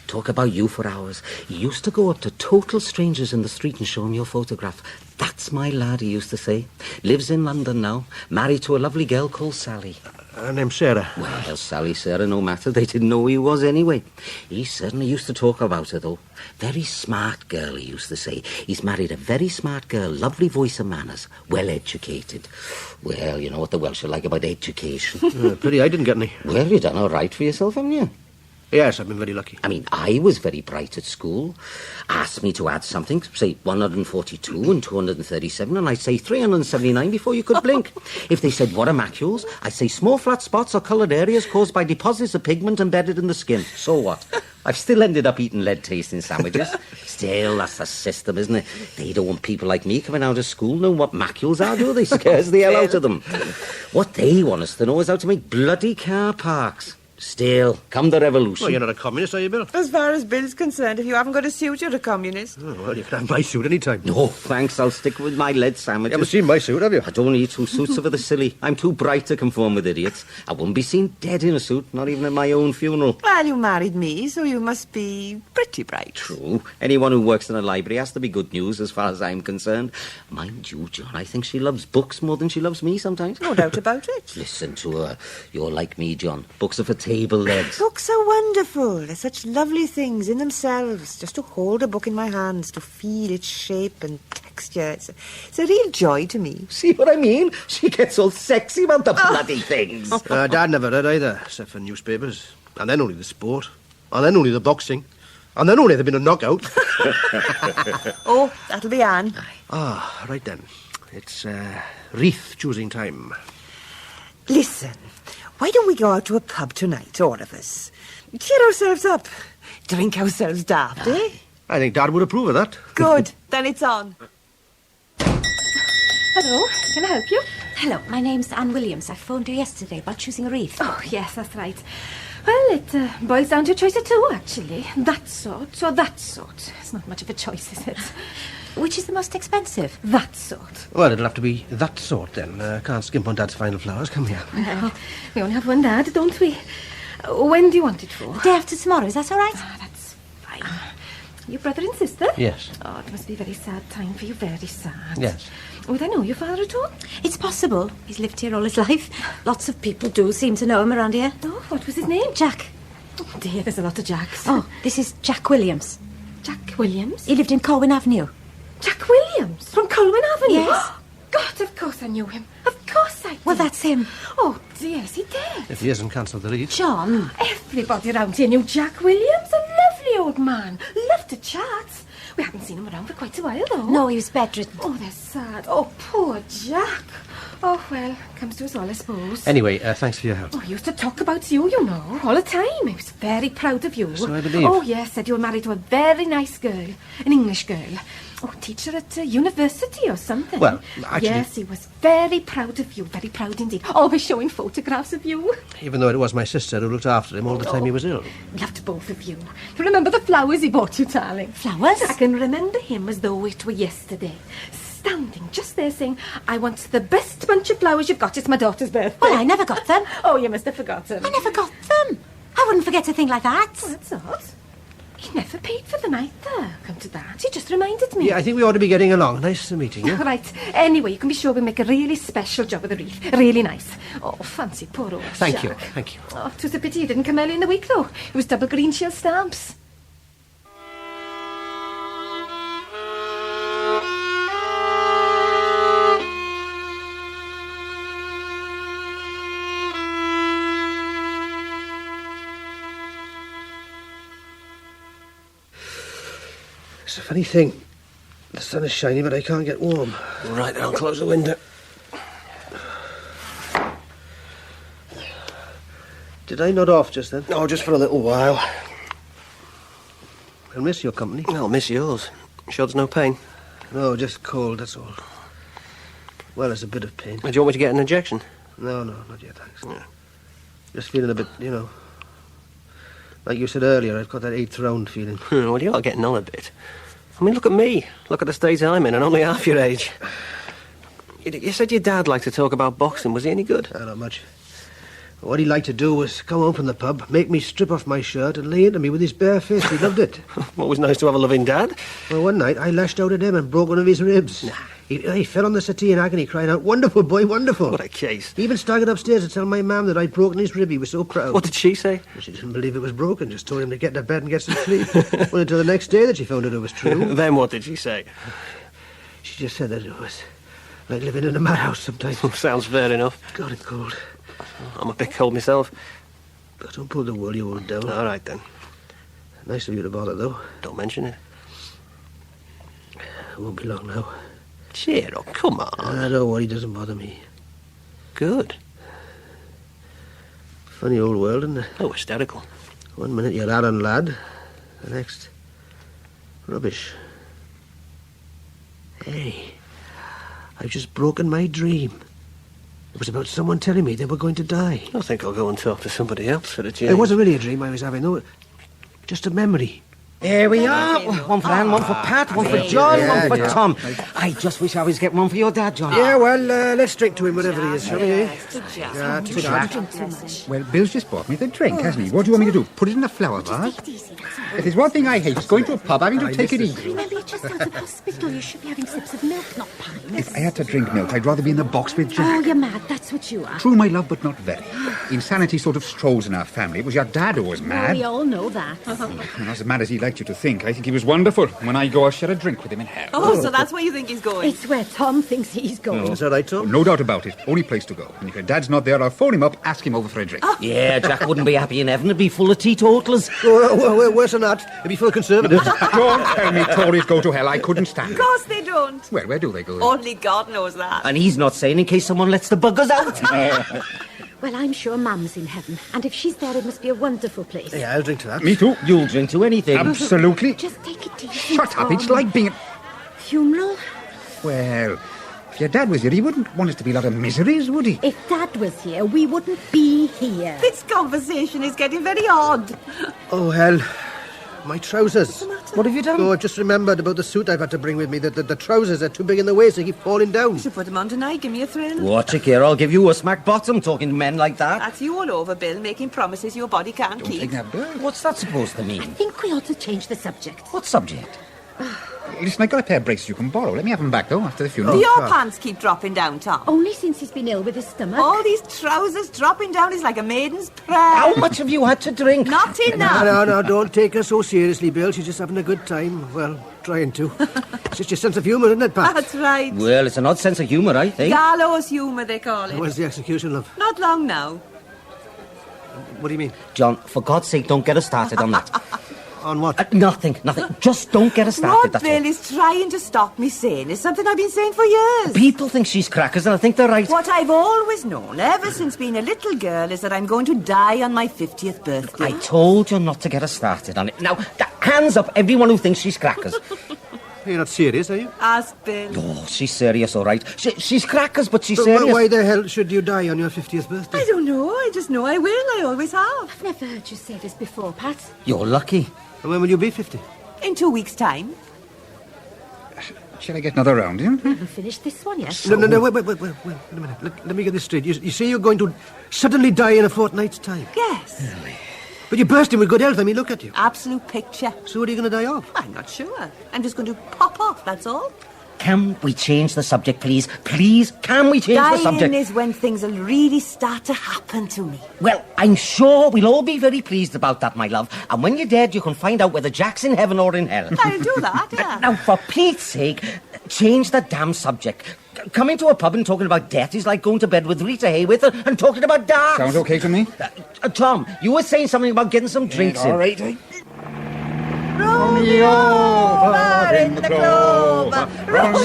Talk about you for hours. He used to go up to total strangers in the street and show them your photograph. That's my lad, he used to say. Lives in London now. Married to a lovely girl called Sally. Her name's Sarah. Well, Sally, Sarah, no matter. They didn't know who he was anyway. He certainly used to talk about her, though. Very smart girl, he used to say. He's married a very smart girl, lovely voice and manners, well-educated. Well, you know what the Welsh are like about education. Pity I didn't get any. Well, you've done all right for yourself, haven't you? Yes, I've been very lucky. I mean, I was very bright at school. Asked me to add something, say 142 and 237, and I'd say 379 before you could blink. If they said, what are macules? I'd say small flat spots or coloured areas caused by deposits of pigment embedded in the skin. So what? I've still ended up eating lead-tasting sandwiches. Still, that's the system, isn't it? They don't want people like me coming out of school knowing what macules are, do they? Scares the hell out of them. What they want us to know is how to make bloody car parks. Still, come the revolution. Well, you're not a communist, are you, Bill? As far as Bill's concerned, if you haven't got a suit, you're a communist. Oh, well, you can have my suit any time. No, thanks. I'll stick with my lead sandwiches. You haven't seen my suit, have you? I don't need two suits for the silly. I'm too bright to conform with idiots. I wouldn't be seen dead in a suit, not even at my own funeral. Well, you married me, so you must be pretty bright. True. Anyone who works in a library has to be good news as far as I'm concerned. Mind you, John, I think she loves books more than she loves me sometimes. No doubt about it. Listen to her. You're like me, John. Books are for table legs. Books are wonderful. They're such lovely things in themselves. Just to hold a book in my hands, to feel its shape and texture. It's a real joy to me. See what I mean? She gets all sexy about the bloody things. Dad never read either, except for newspapers. And then only the sport. And then only the boxing. And then only there'd been a knockout. Oh, that'll be Anne. Ah, right then. It's wreath choosing time. Listen, why don't we go out to a pub tonight, all of us? Cheer ourselves up. Drink ourselves daft, eh? I think Dad would approve of that. Good. Then it's on. Hello, can I help you? Hello, my name's Anne Williams. I phoned you yesterday about choosing a wreath. Oh, yes, that's right. Well, it boils down to a choice of two, actually. That sort or that sort. It's not much of a choice, is it? Which is the most expensive? That sort. Well, it'll have to be that sort, then. Can't skimp on Dad's final flowers, can we? Well, we only have one Dad, don't we? When do you want it for? The day after tomorrow, is that all right? Ah, that's fine. Your brother and sister? Yes. Oh, it must be a very sad time for you, very sad. Yes. Would I know your father at all? It's possible. He's lived here all his life. Lots of people do seem to know him around here. Oh, what was his name? Jack. Oh, dear, there's a lot of Jacks. Oh, this is Jack Williams. Jack Williams? He lived in Colwyn Avenue. Jack Williams? From Colwyn Avenue? Yes. God, of course I knew him. Of course I did. Well, that's him. Oh, dear, is he dead? If he hasn't cancelled the wreath. John. Everybody around here knew Jack Williams. A lovely old man. Loved to chat. We haven't seen him around for quite a while, though. No, he was bedridden. Oh, they're sad. Oh, poor Jack. Oh, well, comes to us all, I suppose. Anyway, thanks for your help. Oh, he used to talk about you, you know, all the time. He was very proud of you. So I believe. Oh, yes, said you were married to a very nice girl, an English girl. Oh, teacher at university or something. Well, actually... Yes, he was very proud of you, very proud indeed. Always showing photographs of you. Even though it was my sister who looked after him all the time he was ill. Loved both of you. You remember the flowers he bought you, darling? Flowers? I can remember him as though it were yesterday. Standing just there saying, I want the best bunch of flowers you've got. It's my daughter's birthday. Well, I never got them. Oh, you must have forgotten. I never got them. I wouldn't forget a thing like that. Oh, that's odd. He never paid for them either. Come to that. He just reminded me. Yeah, I think we ought to be getting along. Nice meeting you. Right. Anyway, you can be sure we'll make a really special job of the wreath. Really nice. Oh, fancy poor old Thank you. Jack. Thank you. Oh, it was a pity he didn't come early in the week, though. It was double green shield stamps. It's a funny thing. The sun is shining, but I can't get warm. Right, then I'll close the window. Did I nod off just then? Oh, just for a little while. I'll miss your company. I'll miss yours. Sure there's no pain? No, just cold, that's all. Well, there's a bit of pain. Do you want me to get an injection? No, not yet, thanks. Yeah. Just feeling a bit, like you said earlier, I've got that 8th round feeling. Well, you are getting on a bit. I mean, look at me. Look at the state I'm in, and only half your age. You said your dad liked to talk about boxing. Was he any good? Not much. What he liked to do was come home from the pub, make me strip off my shirt and lay into me with his bare fist. He loved it. Well, it was nice to have a loving dad. Well, one night I lashed out at him and broke one of his ribs. Nah. He fell on the settee in agony, crying out, "Wonderful, boy, wonderful." What a case. He even staggered upstairs to tell my mum that I'd broken his rib. He was so proud. What did she say? She didn't believe it was broken, just told him to get to bed and get some sleep. Well, until the next day that she found out it was true. Then what did she say? She just said that it was like living in a madhouse sometimes. Sounds fair enough. God, it's cold. I'm a bit cold myself. But don't pull the wool, you won't down. All right, then. Nice of you to bother, though. Don't mention it. It won't be long now. Cheer up, come on. Don't worry, doesn't bother me. Good. Funny old world, isn't it? Oh, hysterical. 1 minute you're Alan lad, the next, rubbish. Hey, I've just broken my dream. It was about someone telling me they were going to die. I think I'll go and talk to somebody else for a change. It wasn't really a dream I was having, though. Just a memory. Here we are. One for Anne, one for Pat, one for John, one for Tom. I just wish I was getting one for your dad, John. Yeah, well, let's drink to him, whatever he is, shall we? Don't to Jack. Well, Bill's just bought me the drink, hasn't he? What do you want me to do? Put it in a flower vase? If there's one thing I hate, it's going to a pub having to take it easy. Remember, you're just out of hospital. You should be having sips of milk, not pints. If I had to drink milk, I'd rather be in the box with Oh, Jack. you're mad. That's what you are. True, my love, but not very. Insanity sort of strolls in our family. It was your dad who was mad. We all know that. Not as mad as he liked you to think. I think he was wonderful. When I go, I'll share a drink with him in hell. Oh, so that's where you think he's going? It's where Tom thinks he's going. Is that right, Tom? No doubt about it. Only place to go. And if your dad's not there, I'll phone him up, ask him over for a drink. Yeah, Jack wouldn't be happy in heaven. It'd be full of teetotalers. Well, worse than that. It'd be full of conservatives. Don't tell me Tories go to hell. I couldn't stand Of it. course they don't. Well, where do they go? Only God knows that. And he's not saying in case someone lets the buggers out. Well, I'm sure Mum's in heaven. And if she's there, it must be a wonderful place. Yeah, I'll drink to that. Me too. You'll drink to anything. Absolutely. Just take it easy. Shut up. It's Tom. like being at... Funeral? Well, If your dad was here, he wouldn't want us to be a lot of miseries, would he? If Dad was here, we wouldn't be here. This conversation is getting very odd. Oh, hell. My trousers. What have you done? Oh, I've just remembered about the suit I've had to bring with me. The trousers are too big in the waist. They keep falling down. You should put them on tonight. Give me a thrill. Watch it, Kira. I'll give you a smack bottom talking to men like that. That's you all over, Bill, making promises your body can't Don't keep. take that, Bill. What's that supposed to mean? I think we ought to change the subject. What subject? Listen, I got a pair of braces you can borrow. Let me have them back, though, after the funeral. Do your pants keep dropping down, Tom? Only since he's been ill with his stomach. All these trousers dropping down is like a maiden's prayer. How much have you had to drink? Not enough. No, don't take her so seriously, Bill. She's just having a good time. Well, trying to. It's just your sense of humour, isn't it, Pat? That's right. Well, it's an odd sense of humour, I think. Gallows humour, they call it. When's the execution, love? Not long now. What do you mean? John, for God's sake, don't get us started on that. On what? Nothing. Just don't get us started, What that's Bill all. is trying to stop me saying is something I've been saying for years. People think she's crackers, and I think they're right. What I've always known, ever since being a little girl, is that I'm going to die on my 50th birthday. I told you not to get us started on it. Now, hands up, everyone who thinks she's crackers. You're not serious, are you? Ask Bill. Oh, she's serious, all right. She's crackers, but she's But serious. why the hell should you die on your 50th birthday? I don't know. I just know I will. I always have. I've never heard you say this before, Pat. You're lucky. And when will you be 50? In 2 weeks' time. Shall I get another round, yeah? We haven't finished this one yet. No, wait a minute. Let me get this straight. You say you're going to suddenly die in a fortnight's time? Yes. But you're bursting with good health. I mean, look at you. Absolute picture. So what are you going to die of? I'm not sure. I'm just going to pop off, that's all. Can we change the subject, please? Please, can we change the Dying subject? is when things will really start to happen to me. Well, I'm sure we'll all be very pleased about that, my love. And when you're dead, you can find out whether Jack's in heaven or in hell. I'll do that, yeah. Now, for Pete's sake, change the damn subject. Coming to a pub and talking about death is like going to bed with Rita Hayworth and talking about darts. Sounds okay to me. Tom, you were saying something about getting some drinks in. All right, eh? Roll me over in the clover.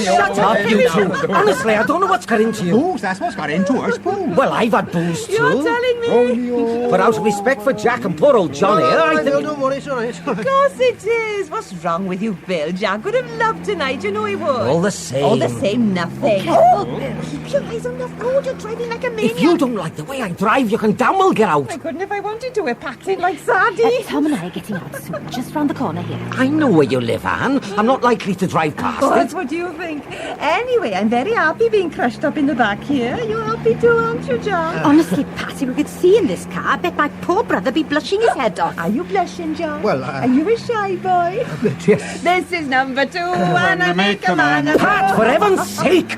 Shut up, you two. Honestly, I don't know what's got into you. Booze, that's what's got into us, booze. Well, I've had booze too. You're telling me? But out of respect for Jack and poor old John here, I think... Don't worry, it's all right. Of course it is. What's wrong with you, Bill? Jack would have loved tonight. You know he would. All the same. All the same, nothing. Oh, Bill, keep your eyes on the road. You're driving like a maniac. If you don't like the way I drive, you can damn well get out. I couldn't if I wanted to. We're packed in like sardines. Tom and I are getting out soon, just round the corner here. I know where you live, Anne. I'm not likely to drive past That's it. what you think. Anyway, I'm very happy being crushed up in the back here. You're happy too, aren't you, John? Honestly, Pat, if we could see in this car, I bet my poor brother be blushing his head off. Are you blushing, John? Well, Are you a shy boy? Yes. This is number 2, and I make a man of Pat, for heaven's sake!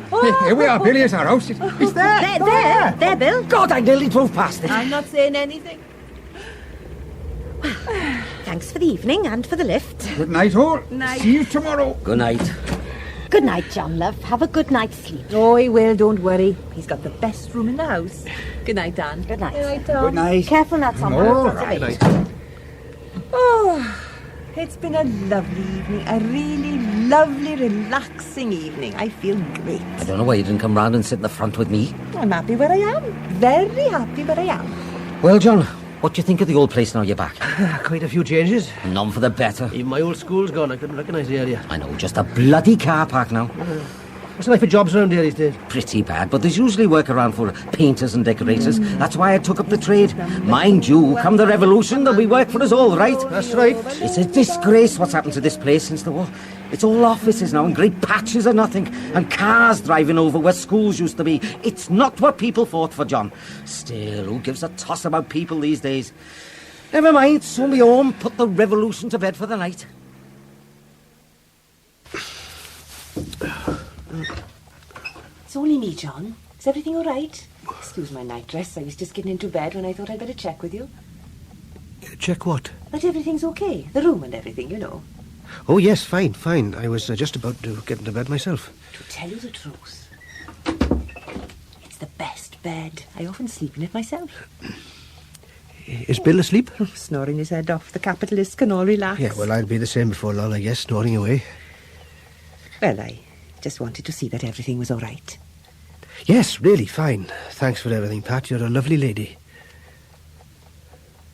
Here we are, Billy. It's our house. It's there. There, Bill. God, I nearly drove past it. I'm not saying anything. Thanks for the evening and for the lift. Good night, all. Night. See you tomorrow. Good night. Good night, John, love. Have a good night's sleep. Oh, he will, don't worry. He's got the best room in the house. Good night, Dan. Good night. Good night, Tom. Good night. Careful not, Tom. All Right. right. Oh, it's been a lovely evening. A really lovely, relaxing evening. I feel great. I don't know why you didn't come round and sit in the front with me. I'm happy where I am. Very happy where I am. Well, John, what do you think of the old place now you're back? Quite a few changes. None for the better. Even my old school's gone. I couldn't recognise the area. I know, just a bloody car park now. What's the life of jobs around here these days? Pretty bad, but there's usually work around for painters and decorators. That's why I took up the trade. Mind you, come the revolution, there'll be work for us all, right? That's right. It's a disgrace what's happened to this place since the war. It's all offices now and great patches of nothing, and cars driving over where schools used to be. It's not what people fought for, John. Still, who gives a toss about people these days? Never mind, so me home, put the revolution to bed for the night. It's only me, John. Is everything all right? Excuse my nightdress. I was just getting into bed when I thought I'd better check with you. Check what? That everything's okay. The room and everything, you know. Oh, yes, fine. I was just about to get into bed myself. To tell you the truth, it's the best bed. I often sleep in it myself. Is Bill asleep? Snoring his head off. The capitalists can all relax. Yeah, well, I'll be the same before long, I guess, snoring away. Well, I just wanted to see that everything was all right. Yes, really fine. Thanks for everything, Pat. You're a lovely lady.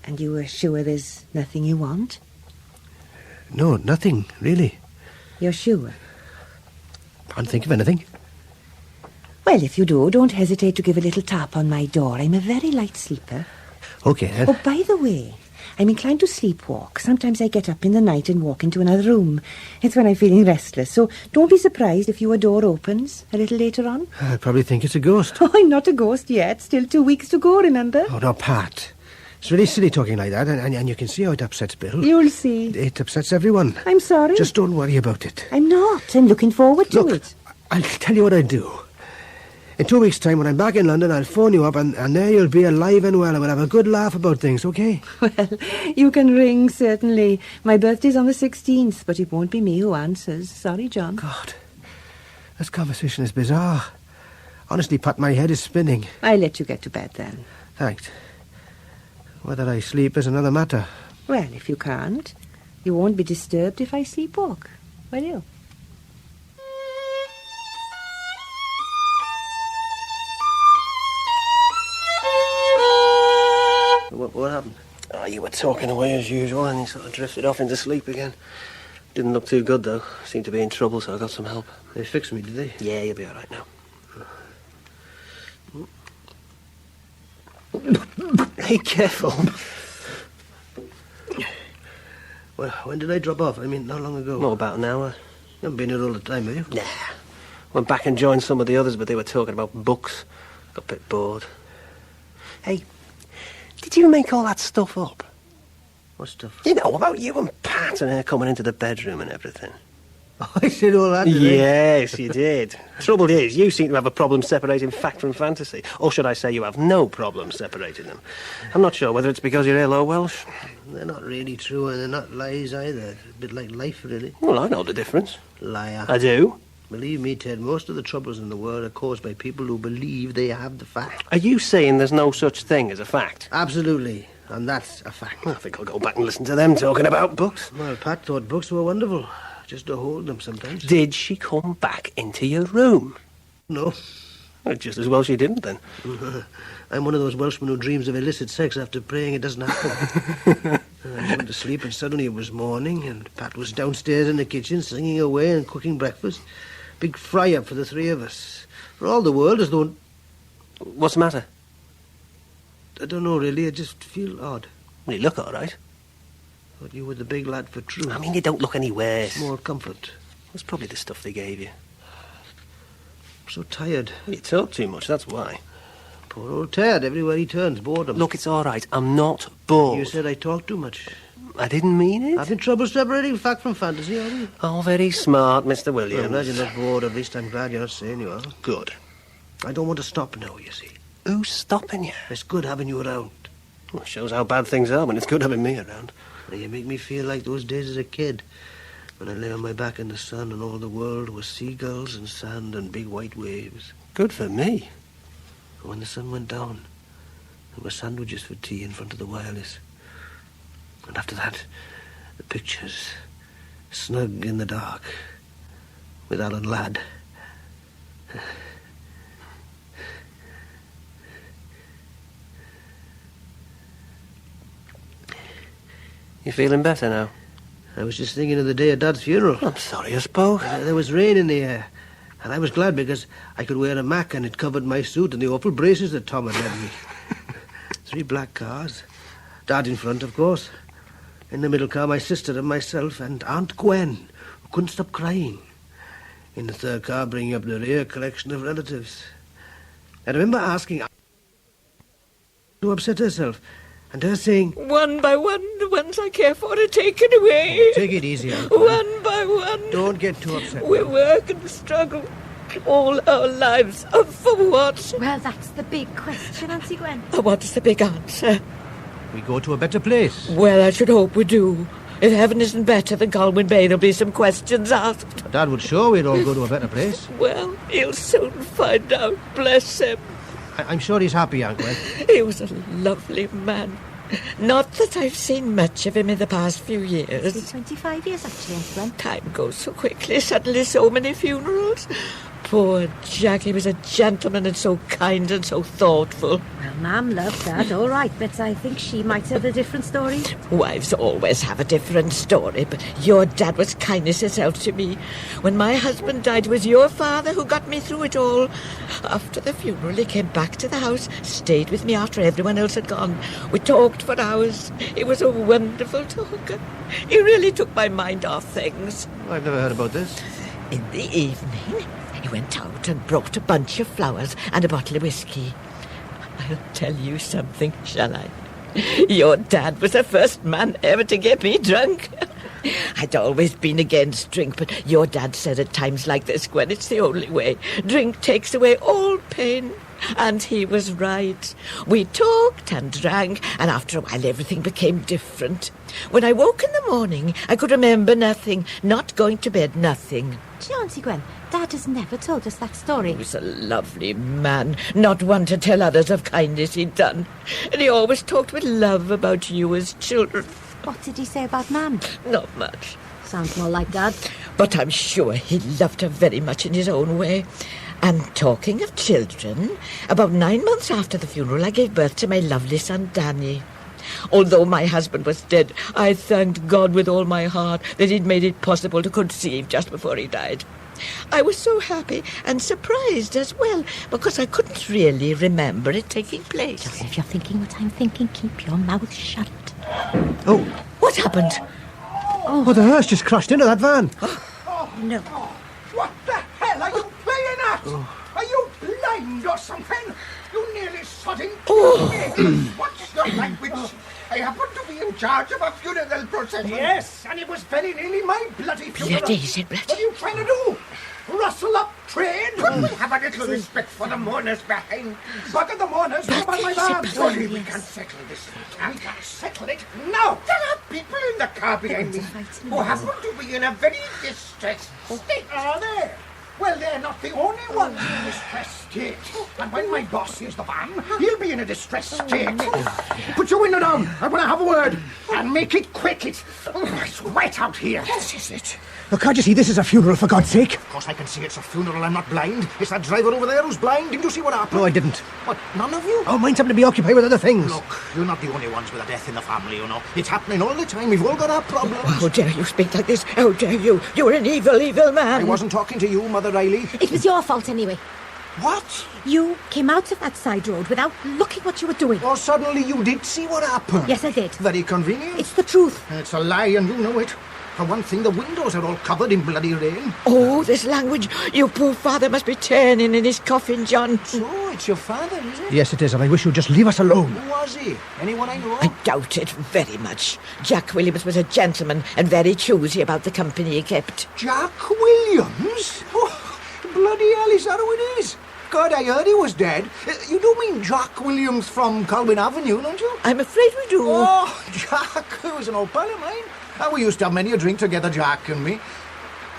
And you are sure there's nothing you want? No, nothing, really. You're sure? Can't think of anything. Well, if you do, don't hesitate to give a little tap on my door. I'm a very light sleeper. Okay, then. Oh, by the way, I'm inclined to sleepwalk. Sometimes I get up in the night and walk into another room. It's when I'm feeling restless. So don't be surprised if your door opens a little later on. I probably think it's a ghost. Oh, I'm not a ghost yet. Still 2 weeks to go, remember? Oh, no, Pat. It's really silly talking like that, and you can see how it upsets Bill. You'll see. It upsets everyone. I'm sorry. Just don't worry about it. I'm not. I'm looking forward to Look, it. I'll tell you what I do. In 2 weeks' time, when I'm back in London, I'll phone you up, and there you'll be alive and well, and we'll have a good laugh about things, okay? Well, you can ring, certainly. My birthday's on the 16th, but it won't be me who answers. Sorry, John. God, this conversation is bizarre. Honestly, Pat, my head is spinning. I'll let you get to bed, then. Thanks. Whether I sleep is another matter. Well, if you can't, you won't be disturbed if I sleepwalk, will you? What happened? Oh, you were talking away as usual and you sort of drifted off into sleep again. Didn't look too good, though. Seemed to be in trouble, so I got some help. They fixed me, did they? Yeah, you'll be all right now. Hey, careful. Well, when did I drop off? I mean, not long ago. Well, about an hour. You haven't been here all the time, have you? Nah. Went back and joined some of the others, but they were talking about books. Got a bit bored. Hey, did you make all that stuff up? What stuff? You know, about you and Pat and her coming into the bedroom and everything. Oh, I said all that, did I? Yes, you did. Trouble is, you seem to have a problem separating fact from fantasy. Or should I say you have no problem separating them. I'm not sure whether it's because you're ill or Welsh. They're not really true, and they're not lies either. A bit like life, really. Well, I know the difference. Liar. I do. Believe me, Ted, most of the troubles in the world are caused by people who believe they have the fact. Are you saying there's no such thing as a fact? Absolutely. And that's a fact. I think I'll go back and listen to them talking about books. Well, Pat thought books were wonderful. Just to hold them sometimes. Did she come back into your room? No. Well, just as well she didn't, then. I'm one of those Welshmen who dreams of illicit sex after praying it doesn't happen. I went to sleep and suddenly it was morning and Pat was downstairs in the kitchen singing away and cooking breakfast. Big fry-up for the three of us. For all the world as though... What's the matter? I don't know, really. I just feel odd. Well, you look all right. Thought you were the big lad for truth. I mean, you don't look any worse. Small comfort. It's probably the stuff they gave you. I'm so tired. Well, you talk too much, that's why. Poor old Ted. Everywhere he turns, boredom. Look, it's all right. I'm not bored. You said I talk too much. I didn't mean it. Having trouble separating fact from fantasy, are you? Oh, very smart, Mr. Well, Williams. I'm glad you're not bored. At least I'm glad you're not saying you are. Good. I don't want to stop now, you see. Who's stopping you? It's good having you around. Well, it shows how bad things are when it's good having me around. You make me feel like those days as a kid, when I lay on my back in the sun and all the world was seagulls and sand and big white waves. Good for me. And when the sun went down, there were sandwiches for tea in front of the wireless. And after that, the pictures, snug in the dark, with Alan Ladd. You feeling better now? I was just thinking of the day of Dad's funeral. I'm sorry I spoke. There was rain in the air, and I was glad because I could wear a mac and it covered my suit and the awful braces that Tom had lent me. 3 black cars. Dad in front, of course. In the middle car, my sister and myself and Aunt Gwen, who couldn't stop crying. In the third car, bringing up the rear, collection of relatives. I remember asking to upset herself, and her saying, "One by one, the ones I care for are taken away. Take it easy, Aunt. One by one. Don't get too upset. We work and struggle all our lives. For what? Well, that's the big question, Auntie Gwen. What is the big answer? We go to a better place. Well, I should hope we do. If heaven isn't better than Galway Bay, there'll be some questions asked. Dad would sure we'd all go to a better place. Well, he'll soon find out, bless him. I'm sure he's happy, Aunt Gwen. He was a lovely man. Not that I've seen much of him in the past few years. It's been 25 years, actually, Aunt Gwen. Time goes so quickly, suddenly so many funerals. Poor Jack, he was a gentleman and so kind and so thoughtful. Well, Ma'am loved that, all right, but I think she might have a different story. Wives always have a different story, but your dad was kindness itself to me. When my husband died, it was your father who got me through it all. After the funeral, he came back to the house, stayed with me after everyone else had gone. We talked for hours. He was a wonderful talker. He really took my mind off things. I've never heard about this. In the evening, he went out and brought a bunch of flowers and a bottle of whiskey. I'll tell you something, shall I? Your dad was the first man ever to get me drunk. I'd always been against drink, but your dad said at times like this, Gwen, it's the only way. Drink takes away all pain. And he was right. We talked and drank, and after a while everything became different. When I woke in the morning, I could remember nothing, not going to bed, nothing. Gee, Auntie Gwen, Dad has never told us that story. He was a lovely man, not one to tell others of kindness he'd done. And he always talked with love about you as children. What did he say about Ma'am? Not much. Sounds more like Dad. But I'm sure he loved her very much in his own way. And talking of children, about 9 months after the funeral, I gave birth to my lovely son, Danny. Although my husband was dead, I thanked God with all my heart that he'd made it possible to conceive just before he died. I was so happy and surprised as well, because I couldn't really remember it taking place. Just if you're thinking what I'm thinking, keep your mouth shut. Oh. What happened? Oh, the hearse just crashed into that van. No. What the hell are you playing at? Are you blind or something? You nearly sodding killed me. What's your language? I happen to be in charge of a funeral procession. Yes, and it was very nearly my bloody funeral. Bloody, is it bloody? What are you trying to do? Rustle up trade? Could we have a little respect for the mourners behind? Bugger the mourners, come on my van. Surely we can settle this. We can settle it now. There are people in the car behind me who happen to be in a very distressed state. Are they? Well, they're not the only ones in a distressed state. And when my boss sees the van, he'll be in a distressed state. Put your window down. I want to have a word. And make it quick. It's wet out here. This is it. Look, can't you see this is a funeral, for God's sake? Of course I can see it's a funeral. I'm not blind. It's that driver over there who's blind. Didn't you see what happened? No, I didn't. What, none of you? Oh, mine's happened to be occupied with other things. Look, you're not the only ones with a death in the family, you know. It's happening all the time. We've all got our problems. How dare you speak like this? How dare you? You're an evil, evil man. I wasn't talking to you, Mother Riley. It was your fault anyway. What? You came out of that side road without looking what you were doing. Oh, suddenly you did see what happened. Yes, I did. Very convenient. It's the truth. It's a lie, and you know it. For one thing, the windows are all covered in bloody rain. Oh, this language. Your poor father must be turning in his coffin, John. So, it's your father, is it? Yes, it is, and I wish you'd just leave us alone. Who was he? Anyone I know? I doubt it very much. Jack Williams was a gentleman and very choosy about the company he kept. Jack Williams? Oh, bloody hell, is that who it is? God, I heard he was dead. You do mean Jack Williams from Colwyn Avenue, don't you? I'm afraid we do. Oh, Jack, he was an old pal of mine. We used to have many a drink together, Jack and me.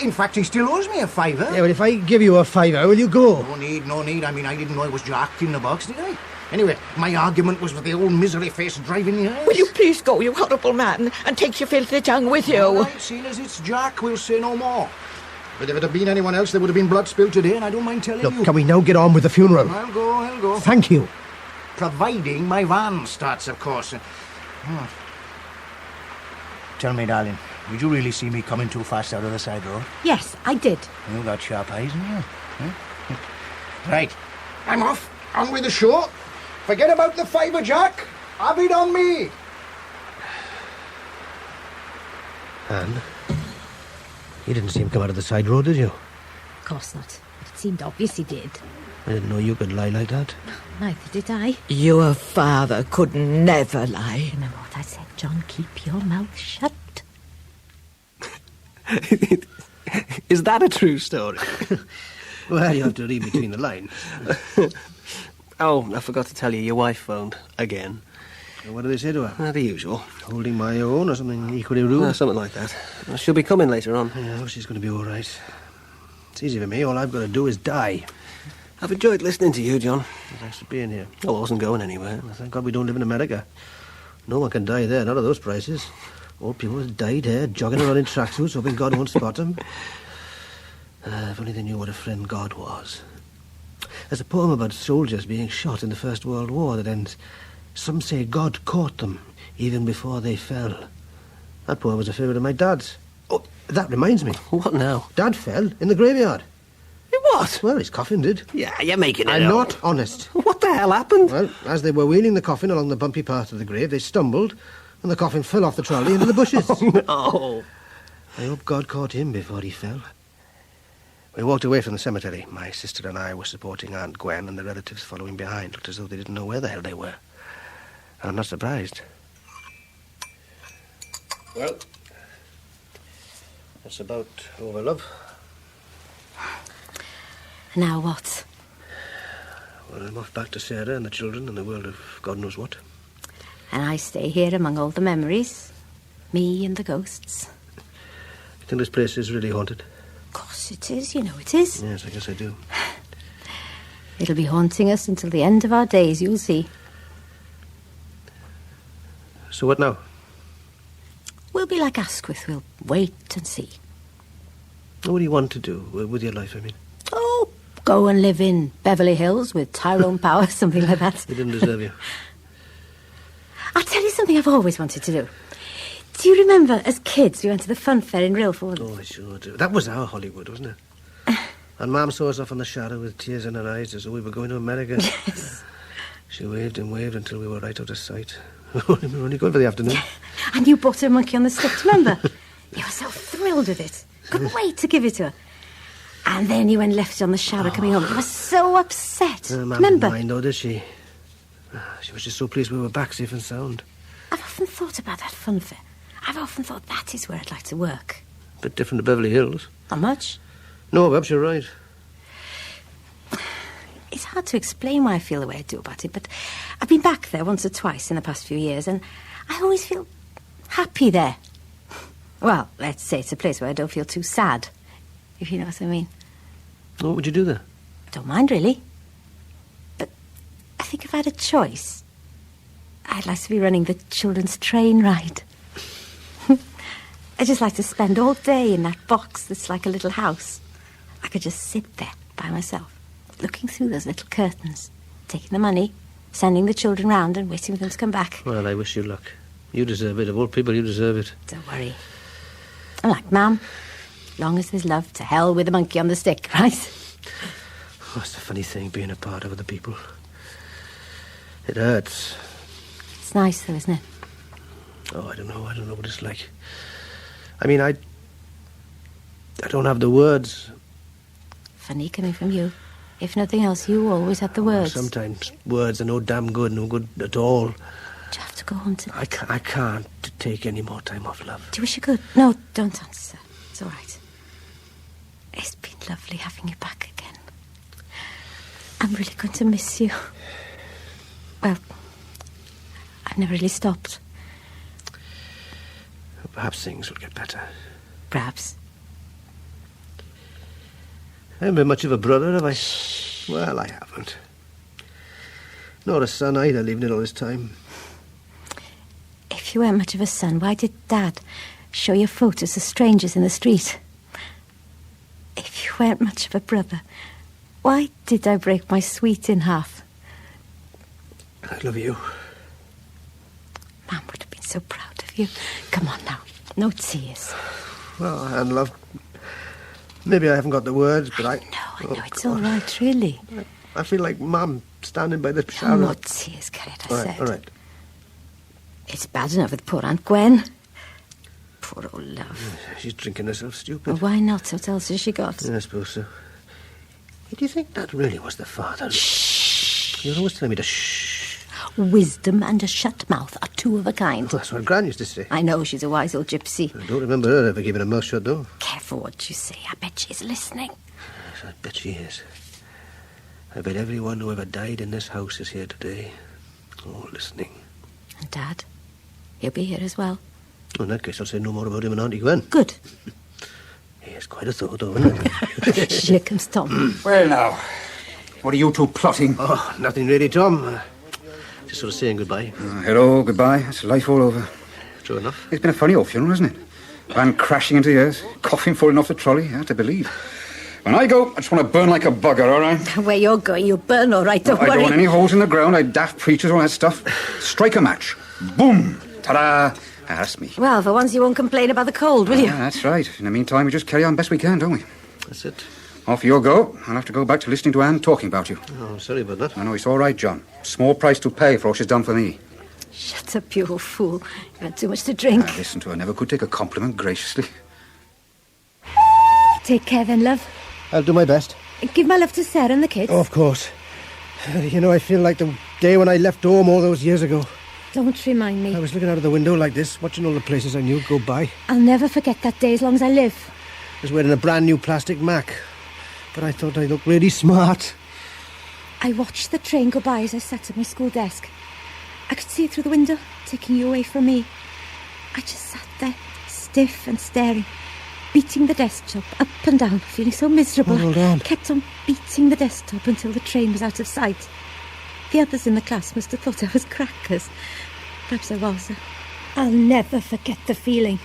In fact, he still owes me a fiver. Yeah, well, if I give you a fiver, will you go? No need. I mean, I didn't know it was Jack in the box, did I? Anyway, my argument was with the old misery-faced driving the house. Will you please go, you horrible man, and take your filthy tongue with you? All right, seeing as it's Jack, we'll say no more. But if it had been anyone else, there would have been blood spilled today, and I don't mind telling you. Look, can we now get on with the funeral? I'll go. Thank you. Providing my van starts, of course. Tell me, darling, did you really see me coming too fast out of the side road? Yes, I did. You got sharp eyes, haven't you? Huh? Right, I'm off. On with the show. Forget about the fiver, Jack. Have it on me. Anne, you didn't see him come out of the side road, did you? Of course not. It seemed obvious he did. I didn't know you could lie like that. Neither did I. Your father could never lie. Remember what I said, John? Keep your mouth shut. Is that a true story? Well, you have to read between the lines. Oh, I forgot to tell you, your wife phoned again. What do they say to her? The usual. Holding my own or something equally rude? Something like that. She'll be coming later on. Yeah, well, she's going to be all right. It's easy for me. All I've got to do is die. I've enjoyed listening to you, John. Thanks for being here. I wasn't going anywhere. Well, thank God we don't live in America. No one can die there, not at those prices. Old people have died here, jogging around in tracksuits, hoping God won't spot them. If only they knew what a friend God was. There's a poem about soldiers being shot in the First World War that ends, "Some say God caught them, even before they fell." That poem was a favourite of my dad's. Oh, that reminds me. What now? Dad fell in the graveyard. What? Well, his coffin did. Yeah, you're making it I'm up. not honest. What the hell happened? Well, as they were wheeling the coffin along the bumpy part of the grave, they stumbled, and the coffin fell off the trolley into the bushes. Oh. I hope God caught him before he fell. We walked away from the cemetery. My sister and I were supporting Aunt Gwen, and the relatives following behind looked as though they didn't know where the hell they were. And I'm not surprised. Well, that's about over, love. Now what? Well, I'm off back to Sarah and the children and the world of God knows what. And I stay here among all the memories. Me and the ghosts. You think this place is really haunted? Of course it is, you know it is. Yes, I guess I do. It'll be haunting us until the end of our days, you'll see. So what now? We'll be like Asquith, we'll wait and see. What do you want to do with your life, I mean? Oh, go and live in Beverly Hills with Tyrone Power, something like that. They didn't deserve you. I'll tell you something I've always wanted to do. Do you remember, as kids, we went to the fun fair in Rilford? Oh, I sure do. That was our Hollywood, wasn't it? And Mum saw us off on the shadow with tears in her eyes as though we were going to America. Yes. She waved and waved until we were right out of sight. We were only going for the afternoon. And you bought her a monkey on the stick, remember? You were so thrilled with it. Couldn't wait to give it to her. And then you went and left it on the shower coming home. You were so upset. Mum remember? didn't mind, though, did she? She was just so pleased we were back safe and sound. I've often thought about that fun fair. I've often thought that is where I'd like to work. A bit different to Beverly Hills. Not much. No, perhaps you're right. It's hard to explain why I feel the way I do about it, but I've been back there once or twice in the past few years, and I always feel happy there. Well, let's say it's a place where I don't feel too sad, if you know what I mean. What would you do there? Don't mind, really. But I think if I had a choice, I'd like to be running the children's train ride. I'd just like to spend all day in that box that's like a little house. I could just sit there by myself, looking through those little curtains, taking the money, sending the children round and waiting for them to come back. Well, I wish you luck. You deserve it. Of all people, you deserve it. Don't worry. I'm like Mum. Long as there's love, to hell with the monkey on the stick, right? Oh, it's a funny thing, being a part of other people. It hurts. It's nice, though, isn't it? Oh, I don't know what it's like. I mean, I don't have the words. Funny coming from you. If nothing else, you always have the words. Sometimes words are no damn good, no good at all. Do you have to go home tonight? I can't take any more time off, love. Do you wish you could? No, don't answer. It's all right. It's been lovely having you back again. I'm really going to miss you. Well, I've never really stopped. Perhaps things will get better. Perhaps. I haven't been much of a brother, have I? Well, I haven't. Nor a son either, leaving it all this time. If you weren't much of a son, why did Dad show you photos of strangers in the street? If you weren't much of a brother, why did I break my sweet in half? I love you. Mum would have been so proud of you. Come on now, no tears. Well, and love, maybe I haven't got the words, but I know, it's all right, really. I feel like Mum standing by the No shower. more tears, Gerrit, I said. All right. It's bad enough with poor Aunt Gwen. Poor old love. She's drinking herself stupid. Well, why not? What else has she got? Yeah, I suppose so. Do you think that really was the father? Shh. You're always telling me to shh. Wisdom and a shut mouth are two of a kind. Well, that's what Gran used to say. I know, she's a wise old gypsy. I don't remember her ever giving a mouth shut, though. Careful what you say. I bet she's listening. Yes, I bet she is. I bet everyone who ever died in this house is here today. Oh, listening. And Dad? He'll be here as well. In that case, I'll say no more about him and Auntie Gwen. Good. He has quite a thought, though, isn't it? Here comes Tom. Well, now, what are you two plotting? Oh, nothing really, Tom. Just sort of saying goodbye. Hello, goodbye. It's life all over. True enough. It's been a funny old funeral, hasn't it? Van crashing into the earth, coffin falling off the trolley, hard to believe. When I go, I just want to burn like a bugger, all right? Where you're going, you'll burn all right, don't I worry. don't want any holes in the ground, daft preachers, all that stuff. Strike a match. Boom! Ta-da! That's me. Well, for once you won't complain about the cold, will you? That's right. In the meantime, we just carry on best we can, don't we? That's it. Off you go. I'll have to go back to listening to Anne talking about you. Oh, I'm sorry about that. I know, it's all right, John. Small price to pay for all she's done for me. Shut up, you old fool. You've had too much to drink. Listen to her. Never could take a compliment graciously. Take care then, love. I'll do my best. Give my love to Sarah and the kids. Oh, of course. You know, I feel like the day when I left home all those years ago. Don't remind me. I was looking out of the window like this, watching all the places I knew go by. I'll never forget that day as long as I live. I was wearing a brand new plastic Mac, but I thought I looked really smart. I watched the train go by as I sat at my school desk. I could see it through the window, taking you away from me. I just sat there, stiff and staring, beating the desktop up and down, feeling so miserable. Hold on. I kept on beating the desktop until the train was out of sight. The others in the class must have thought I was crackers. Perhaps I was. I'll never forget the feeling.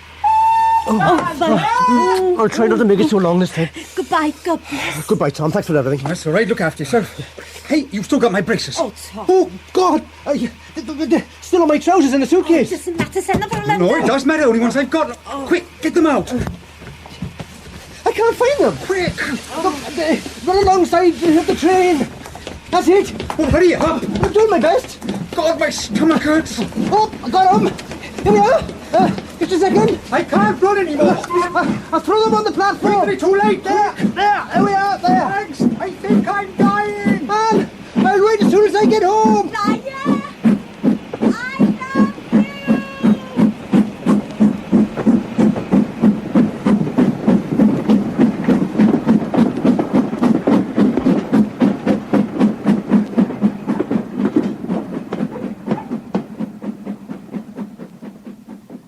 I'll try not to make it so long this time. Goodbye, God bless. Goodbye, Tom. Thanks for everything. That's all right. Look after yourself. Hey, you've still got my braces. Oh, Tom. Oh, God! They're still on my trousers in the suitcase. Doesn't matter, send them for a No, it does matter. Only ones I've got. Quick, get them out. I can't find them. Quick. Run alongside the train. That's it. Oh, hurry up. I'm doing my best. God, my stomach hurts. Oh, I got them. Here we are. Just a second. I can't run anymore. I'll throw them on the platform. It'll be too late. There. Here we are. There. Thanks. I think I'm dying. Man, I'll wait as soon as I get home.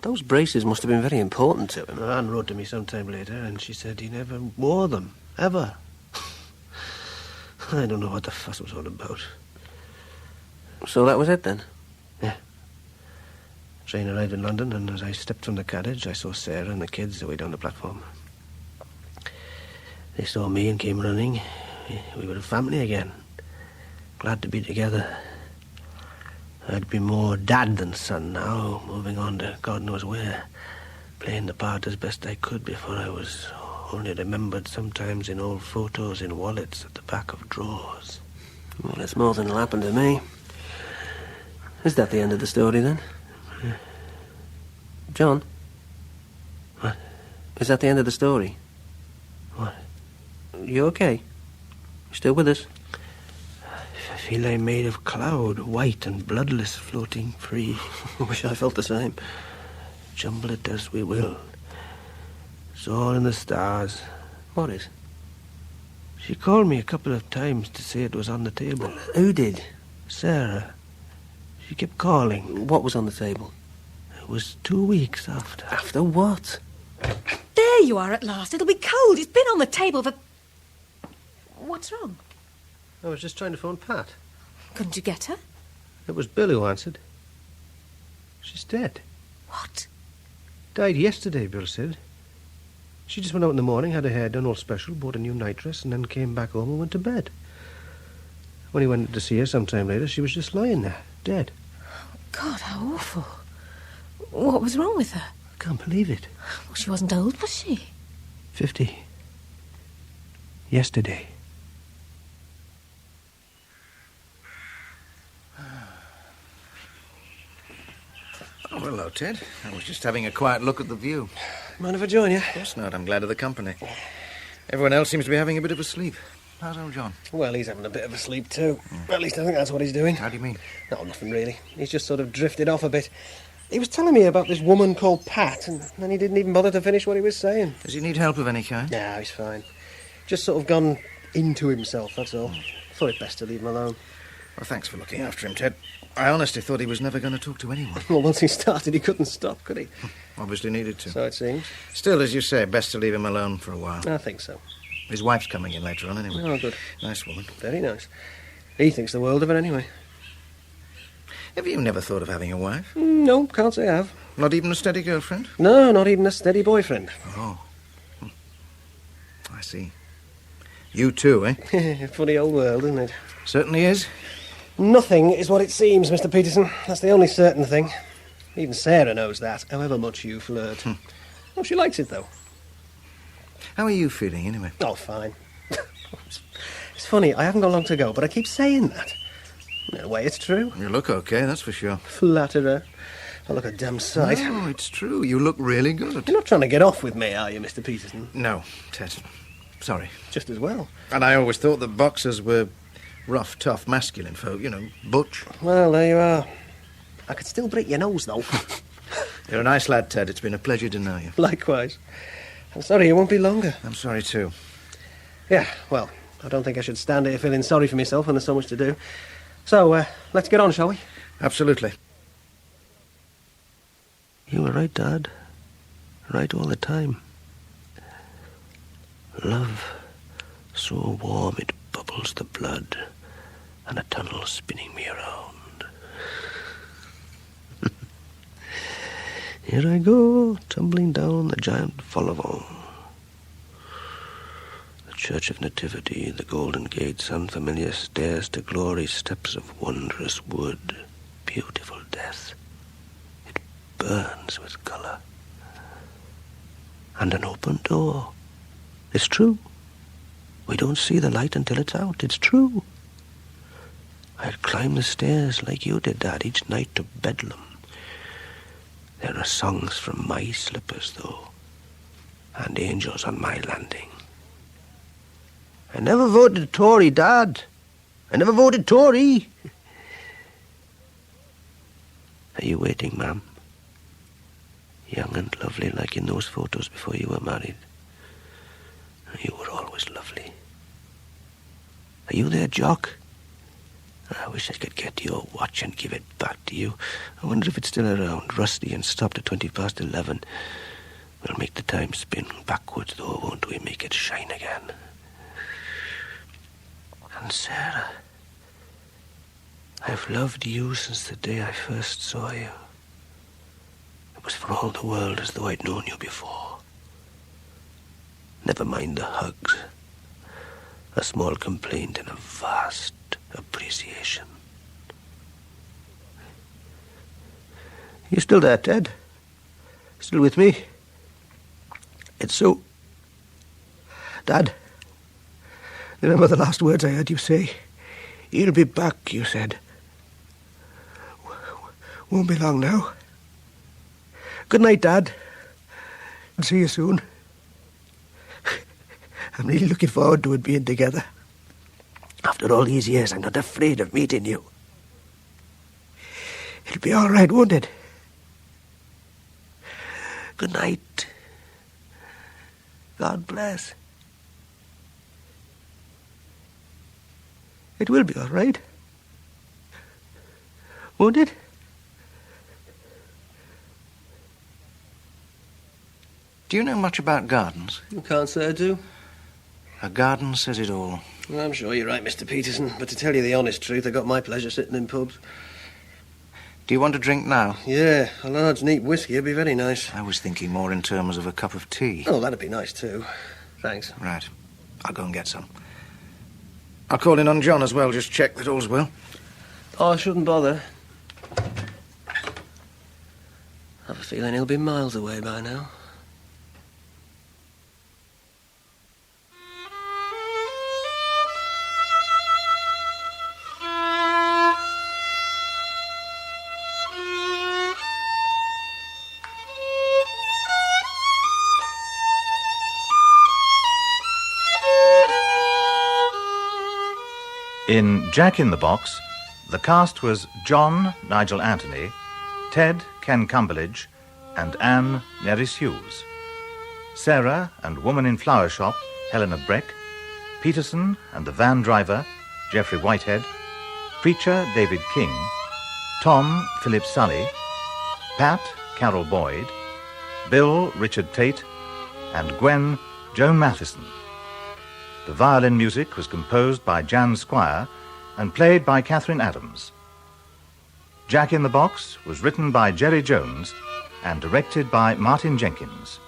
Those braces must have been very important to him. Anne wrote to me sometime later, and she said he never wore them, ever. I don't know what the fuss was all about. So that was it then? Yeah. Train arrived in London, and as I stepped from the carriage, I saw Sarah and the kids away down the platform. They saw me and came running. We were a family again. Glad to be together. I'd be more dad than son now, moving on to God knows where, playing the part as best I could before I was only remembered sometimes in old photos in wallets at the back of drawers. Well, it's more than will happen to me. Is that the end of the story then? Yeah. John? What? Is that the end of the story? What? You okay? You still with us? I feel I'm made of cloud, white and bloodless, floating free. I wish I felt the same. Jumble it as we will. It's all in the stars. What is? She called me a couple of times to say it was on the table. Who did? Sarah. She kept calling. What was on the table? It was 2 weeks after. After what? There you are at last. It'll be cold. It's been on the table for... What's wrong? I was just trying to phone Pat. Couldn't you get her? It was Bill who answered. She's dead. What? Died yesterday, Bill said. She just went out in the morning, had her hair done all special, bought a new nightdress, and then came back home and went to bed. When he went to see her sometime later, she was just lying there, dead. God, how awful. What was wrong with her? I can't believe it. Well, she wasn't old, was she? 50. Yesterday. Oh, hello, Ted. I was just having a quiet look at the view. Mind if I join you? Of course not. I'm glad of the company. Everyone else seems to be having a bit of a sleep. How's old John? Well, he's having a bit of a sleep too. At least I think that's what he's doing. How do you mean? No, nothing really. He's just sort of drifted off a bit. He was telling me about this woman called Pat, and then he didn't even bother to finish what he was saying. Does he need help of any kind? No, he's fine. Just sort of gone into himself, that's all. Thought it best to leave him alone. Well, thanks for looking after him, Ted. I honestly thought he was never going to talk to anyone. Well, once he started, he couldn't stop, could he? Obviously needed to. So it seems. Still, as you say, best to leave him alone for a while. I think so. His wife's coming in later on, anyway. Oh, good. Nice woman. Very nice. He thinks the world of her anyway. Have you never thought of having a wife? No, can't say I have. Not even a steady girlfriend? No, not even a steady boyfriend. Oh. I see. You too, eh? Funny old world, isn't it? Certainly is. Nothing is what it seems, Mr. Peterson. That's the only certain thing. Even Sarah knows that, however much you flirt. Oh, she likes it, though. How are you feeling, anyway? Oh, fine. It's funny, I haven't got long to go, but I keep saying that. In a way, it's true. You look okay, that's for sure. Flatterer. I look a damn sight. No, it's true. You look really good. You're not trying to get off with me, are you, Mr. Peterson? No, Ted. Sorry. Just as well. And I always thought that boxers were rough, tough, masculine folk, you know, butch. Well, there you are. I could still break your nose, though. You're a nice lad, Ted. It's been a pleasure to know you. Likewise. I'm sorry it won't be longer. I'm sorry, too. Yeah, well, I don't think I should stand here feeling sorry for myself when there's so much to do. So, let's get on, shall we? Absolutely. You were right, Dad. Right all the time. Love, so warm it bubbles the blood, and a tunnel spinning me around. Here I go, tumbling down the giant Follivant. The Church of Nativity, the golden gates, unfamiliar stairs to glory, steps of wondrous wood, beautiful death. It burns with colour. And an open door. It's true. We don't see the light until it's out. It's true. I'd climb the stairs like you did, Dad, each night to Bedlam. There are songs from my slippers, though, and angels on my landing. I never voted Tory, Dad. I never voted Tory. Are you waiting, Ma'am? Young and lovely like in those photos before you were married. You were always lovely. Are you there, Jock? I wish I could get your watch and give it back to you. I wonder if it's still around, rusty and stopped at 11:20. We'll make the time spin backwards, though, won't we? Make it shine again. And Sarah, I've loved you since the day I first saw you. It was for all the world as though I'd known you before. Never mind the hugs. A small complaint and a vast appreciation. You still there, Ted? Still with me? It's so... Dad, remember the last words I heard you say? He'll be back, you said. Won't be long now. Good night, Dad. See you soon. I'm really looking forward to it being together. After all these years, I'm not afraid of meeting you. It'll be all right, won't it? Good night. God bless. It will be all right. Won't it? Do you know much about gardens? You can't say I do. A garden says it all. Well, I'm sure you're right, Mr. Peterson, but to tell you the honest truth, I got my pleasure sitting in pubs. Do you want a drink now? Yeah, a large, neat whiskey would be very nice. I was thinking more in terms of a cup of tea. Oh, that'd be nice, too. Thanks. Right. I'll go and get some. I'll call in on John as well, just check that all's well. Oh, I shouldn't bother. I have a feeling he'll be miles away by now. In Jack in the Box, the cast was John, Nigel Anthony, Ted, Ken Cumberledge, and Anne, Nerys Hughes. Sarah and Woman in Flower Shop, Helena Breck. Peterson and the van driver, Geoffrey Whitehead. Preacher, David King. Tom, Philip Sully. Pat, Carol Boyd. Bill, Richard Tate. And Gwen, Joan Matheson. The violin music was composed by Jan Squire and played by Catherine Adams. Jack in the Box was written by Jerry Jones and directed by Martin Jenkins.